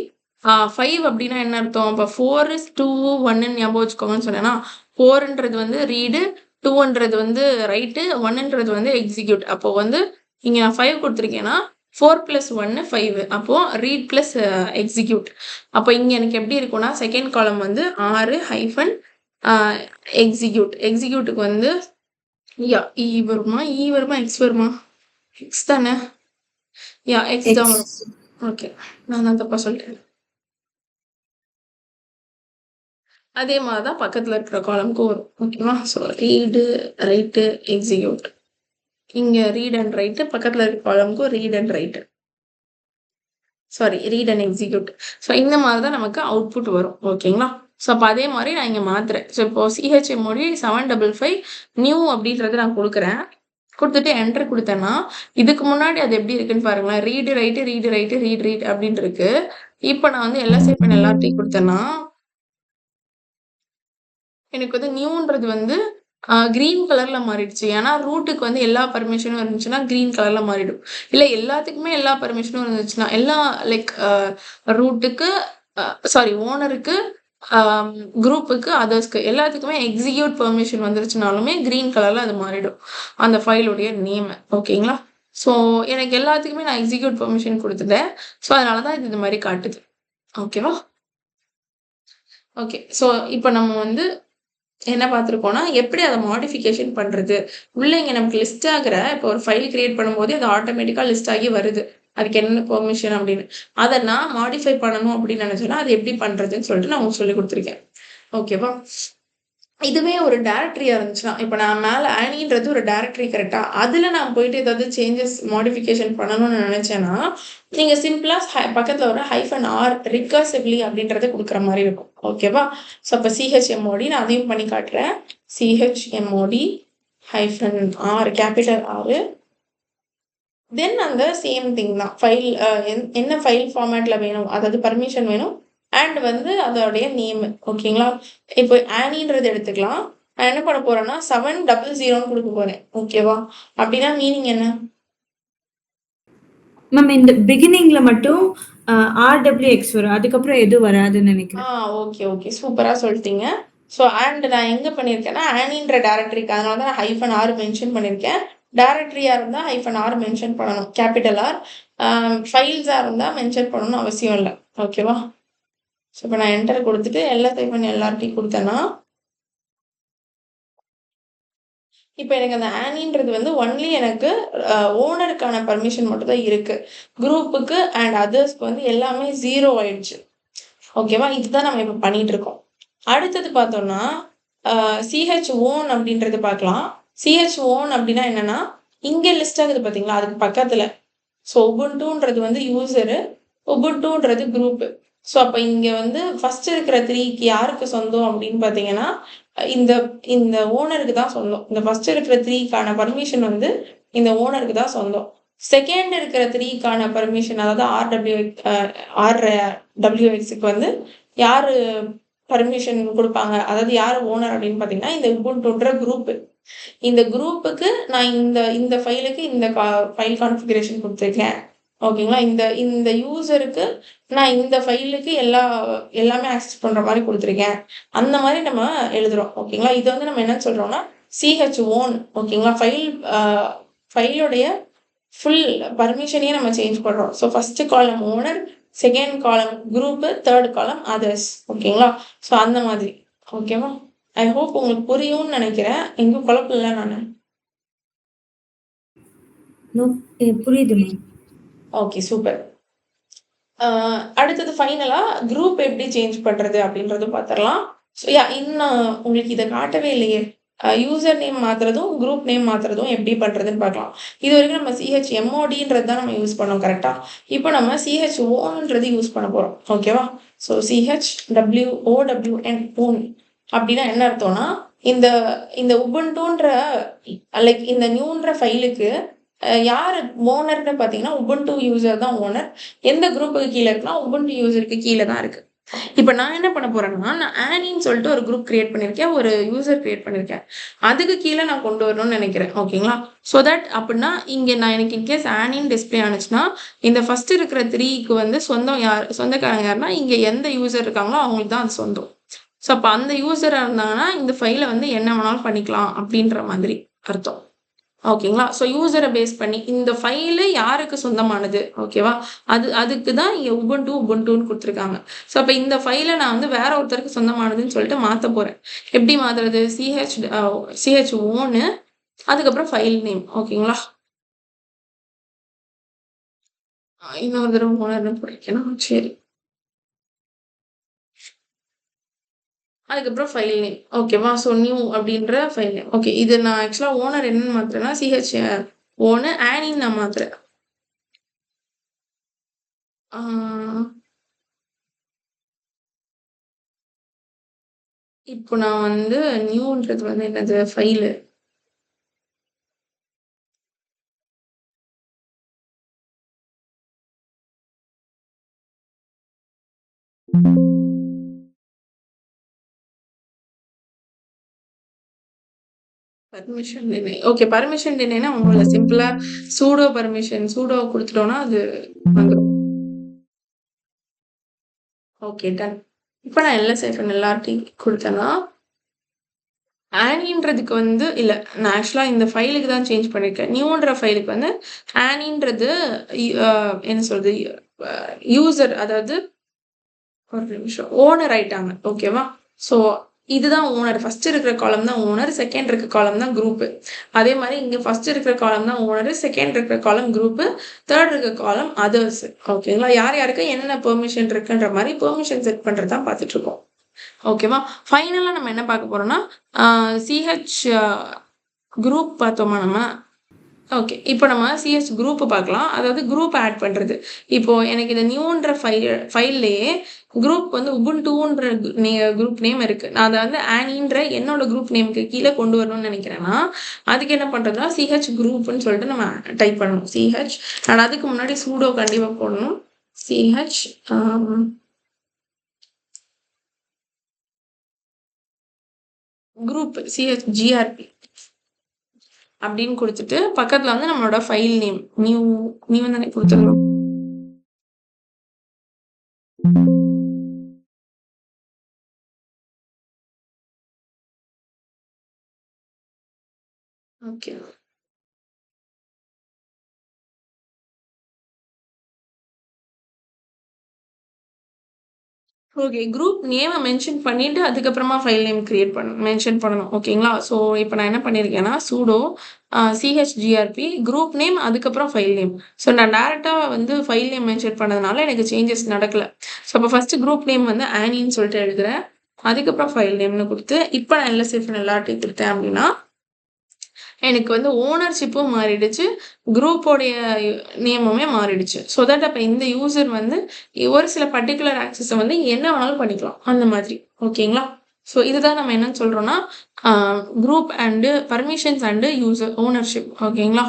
5 அப்படின்னா என்ன அர்த்தம். இப்போ 4 is 2 1ன்னு ஞாபகம் வச்சுக்கோங்கன்னு சொன்னேன்னா 4ன்றது வந்து ரீடு, 2ன்றது வந்து ரைட்டு, 1ன்றது வந்து எக்ஸிக்யூட். அப்போ வந்து இங்கே நான் 5 கொடுத்துருக்கேன்னா 4 + 1 5. அப்போது ரீட் ப்ளஸ் எக்ஸிக்யூட். அப்போ இங்கே எனக்கு எப்படி இருக்கும்னா செகண்ட் காலம் வந்து 6 ஹைஃபன் எக்ஸிக்யூட்டுக்கு வந்து இ வருமா, எக்ஸ் வருமா, எக்ஸ் தானே. எக்ஸ் தான் வரும். ஓகே, நான் தான் தப்பா சொல்லிட்டேன். அதே மாதிரி தான் பக்கத்தில் இருக்கிற காலமுக்கும் வரும். ஓகேவா. So read write execute. இங்கே ரீட் அண்ட் ரைட்டு, பக்கத்தில் இருக்கிற காலமுக்கும் read and write, sorry read and execute. So இந்த மாதிரி தான் நமக்கு அவுட்புட் வரும். ஓகேங்களா. ஸோ அப்போ அதே மாதிரி நான் இங்கே மாத்துறேன். ஸோ இப்போ CHMOD 755 நியூ அப்படின்றது நான் கொடுக்குறேன். கொடுத்துட்டு என்டர் கொடுத்தேன்னா இதுக்கு முன்னாடி அது எப்படி இருக்குன்னு பாருங்களேன். ரீடு ரைட்டு ரீட் அப்படின்னு இருக்கு. இப்போ நான் வந்து LSI pen எல்லாத்தையும் கொடுத்தேன்னா எனக்கு வந்து நியூன்றது வந்து கிரீன் கலர்ல மாறிடுச்சு. ஏன்னா ரூட்டுக்கு வந்து எல்லா பர்மிஷனும் இருந்துச்சுன்னா கிரீன் கலர்ல மாறிடும். இல்ல எல்லாத்துக்குமே எல்லா பர்மிஷனும் இருந்துச்சுன்னா எல்லா லைக் ரூட்டுக்கு சாரி ஓனருக்கு, குரூப்புக்கு, அதர்ஸ்க்கு எல்லாத்துக்குமே எக்ஸிக்யூட் பெர்மிஷன் வந்துருச்சுனாலுமே கிரீன் கலர்ல அது மாறிடும் அந்த ஃபைலுடைய நேம். ஓகேங்களா? ஸோ எனக்கு எல்லாத்துக்குமே நான் எக்ஸிக்யூட் பெர்மிஷன் கொடுத்துட்டேன். ஸோ அதனால தான் இது இந்த மாதிரி காட்டுது. ஓகேவா? ஓகே. ஸோ இப்போ நம்ம வந்து என்ன பார்த்துருக்கோம்னா எப்படி அதை மாடிஃபிகேஷன் பண்ணுறது. உள்ள இங்கே நமக்கு லிஸ்ட் ஆகிற இப்போ ஒரு ஃபைல் கிரியேட் பண்ணும்போது அது ஆட்டோமேட்டிக்காக லிஸ்ட் ஆகி வருது. அதுக்கு என்ன பெர்மிஷன் அப்படின்னு. அதை நான் மாடிஃபை பண்ணணும் அப்படின்னு நினைச்சேன்னா அது எப்படி பண்ணுறதுன்னு சொல்லிட்டு நான் உங்களுக்கு சொல்லி கொடுத்துருக்கேன். ஓகேவா? இதுவே ஒரு டைரக்டரியா இருந்துச்சுன்னா இப்போ நான் மேலே ஆனின்றது ஒரு டைரக்டரி கரெக்டா, அதுல நான் போயிட்டு ஏதாவது சேஞ்சஸ் மாடிஃபிகேஷன் பண்ணணும்னு நினைச்சேன்னா நீங்க சிம்பிளா பக்கத்துல ஒரு -r ரிகர்சிவ்லி அப்படின்றத கொடுக்குற மாதிரி இருக்கும். ஓகேவா? ஸோ அப்போ chmod நான் அதையும் பண்ணி காட்டுறேன். chmod -r கேபிட்டல் R, தென் அந்த சேம் திங் தான் ஃபைல் என்ன ஃபைல் ஃபார்மேட்ல வேணும், அதாவது பர்மிஷன் வேணும் அண்ட் வந்து அதோடைய நேம். ஓகேங்களா? இப்போ ஆனின்றது எடுத்துக்கலாம். நான் என்ன பண்ண போறேன்னா 700 கொடுக்க போறேன். ஓகேவா? அப்படின்னா மீனிங் என்ன? மேம் இந்த பிகினிங்ல மட்டும் RWX வரும், அதுக்கப்புறம் எதுவும் வராதுன்னு நினைக்கிறேன். ஓகே ஓகே, சூப்பரா சொல்லிட்டீங்க. ஸோ அண்ட் நான் எங்க பண்ணியிருக்கேன்னா ஆனின்ற டைரக்டரிக்கு, அதனால தான் நான் -r மென்ஷன் பண்ணியிருக்கேன். டைரக்டரியா இருந்தா -r மென்ஷன் பண்ணணும், கேபிட்டல் R. ஃபைல்ஸா இருந்தா மென்ஷன் பண்ணணும்னு அவசியம் இல்லை. ஓகேவா? ஸோ இப்போ நான் என்டர் கொடுத்துட்டு -LRT கொடுத்தேன்னா இப்போ எனக்கு அந்த ஆனின்றது வந்து ஒன்லி எனக்கு ஓனருக்கான பர்மிஷன் மட்டும் தான் இருக்கு. குரூப்புக்கு அண்ட் அதர்ஸ்க்கு வந்து எல்லாமே 0 ஆயிடுச்சு. ஓகேவா? இதுதான் நம்ம இப்போ பண்ணிட்டு இருக்கோம். அடுத்தது பார்த்தோம்னா CHOWN அப்படின்றது பார்க்கலாம். CHOWN அப்படின்னா என்னன்னா இங்க லிஸ்ட் ஆகுது பார்த்தீங்களா, அதுக்கு பக்கத்துல. ஸோ உபுண்டுன்றது வந்து யூசரு, உபுண்டுன்றது குரூப்பு. ஸோ அப்போ இங்க வந்து ஃபர்ஸ்ட் இருக்கிற 3க்கு யாருக்கு சொந்தம் அப்படின்னு பார்த்தீங்கன்னா இந்த இந்த ஓனருக்கு தான் சொந்தம். இந்த ஃபர்ஸ்ட் இருக்கிற 3க்கான பர்மிஷன் வந்து இந்த ஓனருக்கு தான் சொந்தம். செகண்ட் இருக்கிற 3க்கான பர்மிஷன், அதாவது RWXக்கு வந்து யாரு பர்மிஷன் கொடுப்பாங்க, அதாவது யார் ஓனர் அப்படின்னு பார்த்தீங்கன்னா இந்த உபுண்டுன்ற குரூப்பு. இந்த குரூப்புக்கு நான் இந்த இந்த ஃபைலுக்கு இந்த ஃபைல் கான்ஃபிகரேஷன் கொடுத்துருக்கேன். ஓகேங்களா? இந்த இந்த யூசருக்கு நான் இந்த ஃபைலுக்கு எல்லாமே ஆக்சஸ் பண்ற மாதிரி கொடுத்துருக்கேன். அந்த மாதிரி நம்ம எழுதுறோம். ஓகேங்களா? இது வந்து நம்ம என்ன சொல்றோம்னா CHOWN. ஓகேங்களா? ஃபைலுடைய ஃபுல் பர்மிஷனையே நம்ம சேஞ்ச் பண்றோம். So first column owner, second column group, third காலம் அதர்ஸ். ஓகேங்களா? ஸோ அந்த மாதிரி. ஓகேவா? ஐ ஹோப் உங்களுக்கு புரியும்னு நினைக்கிறேன். எங்கும் குழப்பம் இல்லை நானு. புரியுது மேம். Okay, super. அடுத்தது ஃபைனலா குரூப் எப்படி சேஞ்ச் பண்றது அப்படின்றது பார்த்துடலாம். ஸோ இன்னும் உங்களுக்கு இதை காட்டவே இல்லையே. யூசர் நேம் மாத்துறதும் குரூப் நேம் மாத்துறதும் எப்படி பண்றதுன்னு பார்க்கலாம். இது வரைக்கும் நம்ம chmodன்றது தான் நம்ம யூஸ் பண்ணோம் கரெக்டா. இப்போ நம்ம CHOWNன்றது யூஸ் பண்ண போறோம். ஓகேவா? ஸோ CHWOWN அப்படின்னா என்ன அர்த்தம்னா இந்த இந்த உபுண்டுன்ற லைக் இந்த நியூன்ற ஃபைலுக்கு யாரு ஓனர்னு பார்த்தீங்கன்னா உபுண்டு யூசர் தான் ஓனர். எந்த குரூப்புக்கு கீழே இருக்குன்னா உபுண்டு யூசருக்கு கீழே தான் இருக்கு. இப்போ நான் என்ன பண்ண போறேன்னா நான் ஆனின்னு சொல்லிட்டு ஒரு குரூப் கிரியேட் பண்ணியிருக்கேன், ஒரு யூசர் கிரியேட் பண்ணியிருக்கேன். அதுக்கு கீழே நான் கொண்டு வரணும்னு நினைக்கிறேன். ஓகேங்களா? ஸோ தட் அப்படின்னா இங்கே நான் எனக்கு இன்கேஸ் ஆனின்னு டிஸ்பிளே ஆனிச்சுன்னா இந்த ஃபர்ஸ்ட் இருக்கிற 3க்கு வந்து சொந்தக்காரங்க யாருன்னா இங்கே எந்த யூசர் இருக்காங்களோ அவங்களுக்கு தான் அது சொந்தம். ஸோ அப்போ அந்த யூசராக இருந்தாங்கன்னா இந்த ஃபைலை வந்து என்ன வேணாலும் பண்ணிக்கலாம் அப்படின்ற மாதிரி அர்த்தம். ஓகேங்களா? ஸோ யூசரை பேஸ் பண்ணி இந்த ஃபைலு யாருக்கு சொந்தமானது, ஓகேவா? அதுக்கு தான் இங்கே உபுண்டுன்னு கொடுத்துருக்காங்க. ஸோ அப்போ இந்த ஃபைலை நான் வந்து வேற ஒருத்தருக்கு சொந்தமானதுன்னு சொல்லிட்டு மாற்ற போறேன். எப்படி மாத்துறது? CHOWN அதுக்கப்புறம் ஃபைல் நேம். ஓகேங்களா? இன்னொரு தடவை ஓனர்னு போட்டிருக்கேன்னா சரி. அதுக்கப்புறம் ஃபைல் நேம். ஓகேவா? ஸோ நியூ அப்படின்ற ஃபைல் நேம். ஓகே, இது நான் ஆக்சுவலாக ஓனர் என்னன்னு மாத்துறேன்னா CHOWN ஆனின்னு நான் மாத்துறேன். இப்போ நான் வந்து நியூன்றது வந்து என்னது file. Permission denied. Okay. Permission டினைனா ஒண்ணும் இல்ல. சிம்பிளா சூடோ பர்மிஷன் சூடோ குடுத்துட்டோம்னா அது வந்துரும். Okay done. இப்ப நான் எல்எஸ்ஐஃபன் எல்ஆர்டி குடுத்தேன்னா, ஆனின்றதுக்கு வந்து இல்ல. நான் ஆக்சுவலா இந்த ஃபைலுக்கு தான் சேஞ்ச் பண்ணியிருக்கேன். நியூன்ற ஃபைலுக்கு வந்து ஆனின்றது என்ன சொல்றது? யூசர் அதாவது ஒரு நிமிஷம். ஓனர் ஆயிட்டாங்க. ஓகேவா? ஸோ இதுதான் ஓனர். ஃபர்ஸ்ட் இருக்கிற காலம் தான் ஓனர். செகண்ட் இருக்கிற காலம் தான் குரூப். அதே மாதிரி இங்க ஃபர்ஸ்ட் இருக்கிற காலம் தான் ஓனர். செகண்ட் இருக்கிற காலம் குரூப். தேர்ட் இருக்கிற காலம் அதர்ஸ். ஓகேங்களா? யார் யாருக்கு என்னென்ன பெர்மிஷன் இருக்குன்ற மாதிரி பெர்மிஷன் செட் பண்றது தான் பார்த்துட்டு இருக்கோம். ஓகேவா? ஃபைனலா நம்ம என்ன பார்க்க போறோம்னா சிஹெச் குரூப் பார்த்தோமா நம்ம. ஓகே. இப்போ நம்ம சிஹெச் குரூப் பார்க்கலாம். அதாவது குரூப் ஆட் பண்றது. இப்போ எனக்கு இந்த நியூன்ற ஃபைல்லையே குரூப் வந்து உபுண்டுன்ற குரூப் நேம் இருக்கு. நான் அதை வந்து ஆனின்ற என்னோட குரூப் நேமுக்கு கீழே கொண்டு வரணும்னு நினைக்கிறேன்னா, அதுக்கு என்ன பண்றதுன்னா சிஹெச் குரூப்னு சொல்லிட்டு நம்ம டைப் பண்ணணும். சிஹெச் நான் அதுக்கு முன்னாடி சூடோ கண்டிப்பா போடணும். சிஹெச் குரூப் சிஹெச்ஜிஆர்பி அப்படின்னு கொடுத்துட்டு பக்கத்துல வந்து நம்மளோட ஃபைல் நேம் நியூ தானே கொடுத்துருந்தோம். ஓகே. ஓகே. குரூப் நேமை மென்ஷன் பண்ணிட்டு அதுக்கப்புறமா ஃபைல் நேம் கிரியேட் மென்ஷன் பண்ணணும். ஓகேங்களா? ஸோ இப்போ நான் என்ன பண்ணியிருக்கேன்னா சூடோ சிஹெச்ஜிஆர்பி குரூப் நேம் அதுக்கப்புறம் ஃபைல் நேம். ஸோ நான் டேரெக்டாக வந்து ஃபைல் நேம் மென்ஷன் பண்ணதுனால எனக்கு சேஞ்சஸ் நடக்கல. ஸோ அப்போ ஃபர்ஸ்ட் குரூப் நேம் வந்து ஆனின்னு சொல்லிட்டு எழுதுறேன். அதுக்கப்புறம் ஃபைல் நேம்னு கொடுத்து இப்போ நான் எல்எஸ்ஐஃபன் எல்லார்ட்டையும் கொடுத்தேன் அப்படின்னா எனக்கு வந்து ஓனர்ஷிப்பும் மாறிடுச்சு. குரூப்போடைய நேமுமே மாறிடுச்சு. ஸோ தட் அப்போ இந்த யூசர் வந்து ஒரு சில பர்டிகுலர் ஆக்சஸை வந்து என்ன வேணாலும் பண்ணிக்கலாம். அந்த மாதிரி. ஓகேங்களா? ஸோ இதுதான் நம்ம என்னன்னு சொல்றோம்னா group and permissions and user ownership. ஓகேங்களா?